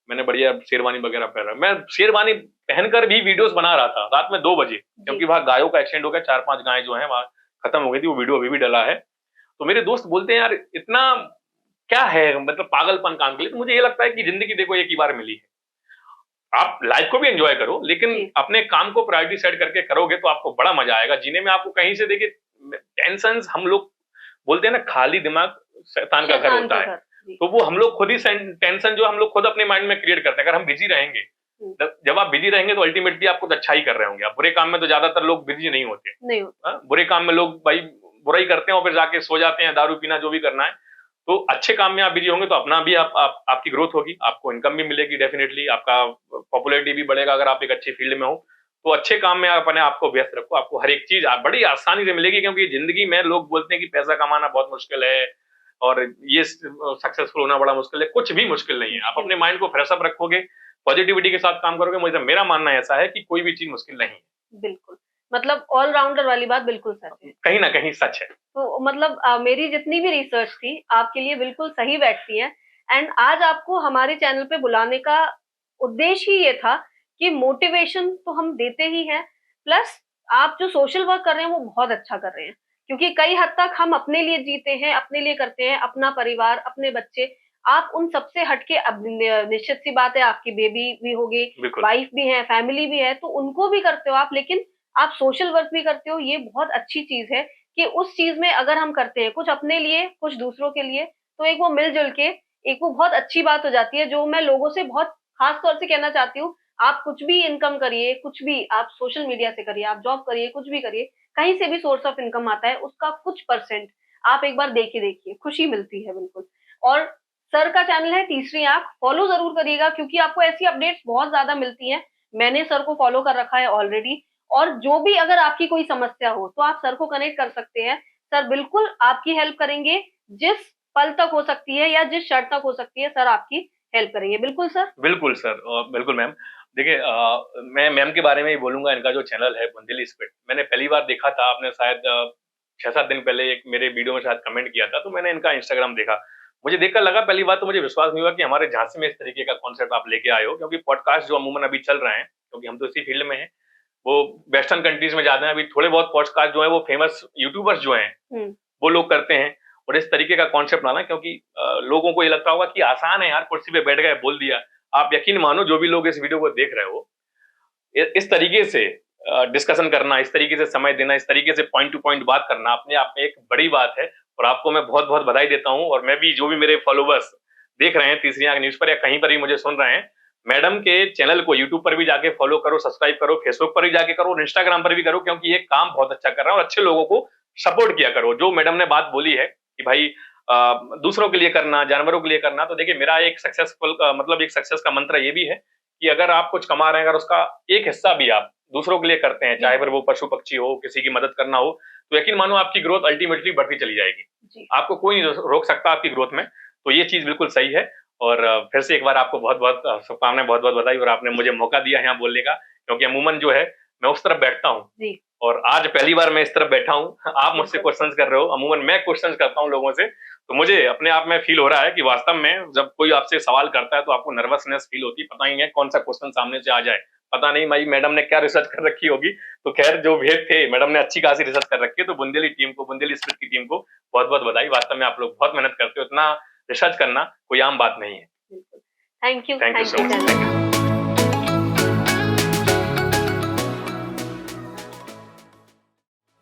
[SPEAKER 2] मैंने बढ़िया शेरवानी वगैरह पहन रहा, मैं शेरवानी पहनकर भी वीडियोस बना रहा था रात में 2 बजे, क्योंकि वहां गायों का एक्सीडेंट हो गया। 4-5 गायें जो है वहां खत्म हो गई थी। वो वीडियो अभी भी डला है। तो मेरे दोस्त बोलते हैं यार इतना क्या है, मतलब पागलपन काम के लिए। तो मुझे ये लगता है कि जिंदगी देखो एक ही बार मिली है, आप लाइफ को भी एंजॉय करो, लेकिन अपने काम को प्रायोरिटी सेट करके करोगे तो आपको बड़ा मजा आएगा जीने में। आपको कहीं से, देखिए टेंशन, हम लोग बोलते हैं ना खाली दिमाग शैतान का घर होता है, तो वो हम लोग खुद ही टेंशन जो हम लोग खुद अपने माइंड में क्रिएट करते हैं। अगर हम बिजी रहेंगे, जब आप बिजी रहेंगे तो अल्टीमेटली आप कुछ अच्छा ही कर रहे होंगे। आप बुरे काम में तो ज्यादातर लोग बिजी नहीं होते, बुरे काम में लोग भाई बुरा ही करते हैं और फिर जाके सो जाते हैं, दारू पीना जो भी करना है। तो अच्छे काम में आप बिजी होंगे तो अपना भी आपकी ग्रोथ होगी, आपको इनकम भी मिलेगी, डेफिनेटली आपका पॉपुलैरिटी भी बढ़ेगा। अगर आप एक अच्छी फील्ड में हो तो अच्छे काम में आप अपने आपको व्यस्त रखो, आपको हर एक चीज बड़ी आसानी से मिलेगी। क्योंकि जिंदगी में लोग बोलते हैं कि पैसा कमाना बहुत मुश्किल है और ये सक्सेसफुल होना बड़ा मुश्किल है। कुछ भी मुश्किल नहीं है। आप अपने माइंड को फ्रेश अप रखोगे, पॉजिटिविटी के साथ काम करोगे, मुझे मेरा मानना ऐसा है कि कोई भी चीज मुश्किल नहीं है।
[SPEAKER 1] बिल्कुल, मतलब ऑलराउंडर वाली बात बिल्कुल सच है।
[SPEAKER 2] कहीं ना कहीं सच है।
[SPEAKER 1] तो मतलब मेरी जितनी भी रिसर्च थी आपके लिए बिल्कुल सही बैठती है। एंड आज आपको हमारे चैनल पे बुलाने का उद्देश्य ही ये था कि मोटिवेशन तो हम देते ही हैं, प्लस आप जो सोशल वर्क कर रहे हैं वो बहुत अच्छा कर रहे हैं, क्योंकि कई हद तक हम अपने लिए जीते हैं, अपने लिए करते हैं, अपना परिवार, अपने बच्चे। आप उन सबसे हटके, अब निश्चित सी बात है आपकी बेबी भी होगी,
[SPEAKER 2] बिल्कुल
[SPEAKER 1] वाइफ भी है, फैमिली भी है, तो उनको भी करते हो आप, लेकिन आप सोशल वर्क भी करते हो। ये बहुत अच्छी चीज है कि उस चीज में अगर हम करते हैं कुछ अपने लिए, कुछ दूसरों के लिए, तो एक वो मिलजुल के एक वो बहुत अच्छी बात हो जाती है, जो मैं लोगों से बहुत खास तौर से कहना चाहती हूँ। आप कुछ भी इनकम करिए, कुछ भी आप सोशल मीडिया से करिए, आप जॉब करिए, कुछ भी करिए, कहीं से भी सोर्स ऑफ इनकम आता है, उसका कुछ परसेंट आप एक बार दे के देखिए, खुशी मिलती है बिल्कुल। और सर का चैनल है तीसरी आंख, फॉलो जरूर करिएगा, क्योंकि आपको ऐसी अपडेट्स बहुत ज्यादा मिलती हैं। मैंने सर को फॉलो कर रखा है ऑलरेडी। और जो भी अगर आपकी कोई समस्या हो तो आप सर को कनेक्ट कर सकते हैं। सर बिल्कुल आपकी हेल्प करेंगे, जिस पल तक हो सकती है या जिस शर्त तक हो सकती है, सर आपकी हेल्प करेंगे। बिल्कुल सर।
[SPEAKER 2] बिल्कुल सर, बिल्कुल मैम। देखिए, मैं मैम के बारे में ही बोलूंगा। इनका जो चैनल है बुंदेली स्पिरिट, मैंने पहली बार देखा था, आपने शायद 6-7 दिन पहले एक मेरे वीडियो में शायद कमेंट किया था, तो मैंने इनका इंस्टाग्राम देखा। मुझे देखकर लगा, पहली बात तो मुझे विश्वास नहीं हुआ कि हमारे झांसी में इस तरीके का कॉन्सेप्ट आप लेके आए हो, क्योंकि पॉडकास्ट जो अमूमन अभी चल रहे हैं, क्योंकि हम तो इसी फील्ड में हैं, वो वेस्टर्न कंट्रीज में ज्यादा है। अभी थोड़े बहुत पॉडकास्ट जो है वो फेमस यूट्यूबर्स जो हैं वो लोग करते हैं। और इस तरीके का कॉन्सेप्ट लाना, क्योंकि लोगों को ये लगता होगा कि आसान है यार, कुर्सी पे बैठ गए बोल दिया। आप यकीन मानो, जो भी लोग इस वीडियो को देख रहे हो, इस तरीके से डिस्कशन करना, इस तरीके से समय देना, इस तरीके से पॉइंट टू पॉइंट बात करना अपने आप में एक बड़ी बात है। और आपको मैं बहुत बहुत बधाई देता हूं। और मैं भी, जो भी मेरे फॉलोवर्स देख रहे हैं तीसरी आंख न्यूज पर या कहीं पर भी मुझे सुन रहे हैं, मैडम के चैनल को यूट्यूब पर भी जाके फॉलो करो, सब्सक्राइब करो, फेसबुक पर भी जाके करो और इंस्टाग्राम पर भी करो, क्योंकि ये काम बहुत अच्छा कर रहा है और अच्छे लोगों को सपोर्ट किया करो। जो मैडम ने बात बोली है कि भाई दूसरों के लिए करना, जानवरों के लिए करना, तो देखिए मेरा एक सक्सेसफुल मतलब एक सक्सेस का मंत्र ये भी है कि अगर आप कुछ कमा रहे हैं, अगर उसका एक हिस्सा भी आप दूसरों के लिए करते हैं, चाहे फिर वो पशु पक्षी हो, किसी की मदद करना हो, तो यकीन मानो आपकी ग्रोथ अल्टीमेटली बढ़ती चली जाएगी। आपको कोई नहीं रोक सकता आपकी ग्रोथ में। तो ये चीज बिल्कुल सही है। और फिर से एक बार आपको बहुत बहुत शुभकामनाएं, बहुत बहुत बधाई। और आपने मुझे मौका दिया यहाँ बोलने का, क्योंकि अमूमन जो है मैं उस तरफ बैठता हूँ और आज पहली बार मैं इस तरफ बैठा हूँ। आप मुझसे क्वेश्चंस कर रहे हो, अमूमन मैं क्वेश्चंस करता हूँ लोगों से, तो मुझे अपने आप में फील हो रहा है कि वास्तव में जब कोई आपसे सवाल करता है तो आपको नर्वसनेस फील होती है, पता ही है कौन सा क्वेश्चन सामने से आ जाए। पता नहीं भाई मैडम ने क्या रिसर्च कर रखी होगी। तो खैर, जो भेद थे, मैडम ने अच्छी खासी रिसर्च कर रखी है। तो बुंदेली टीम को, बुंदेली स्पिरिट की टीम को बहुत बहुत बधाई। वास्तव में आप लोग बहुत मेहनत करते हो, इतना रिसर्च करना कोई आम बात नहीं है।
[SPEAKER 1] Thank you,
[SPEAKER 2] thank you so much.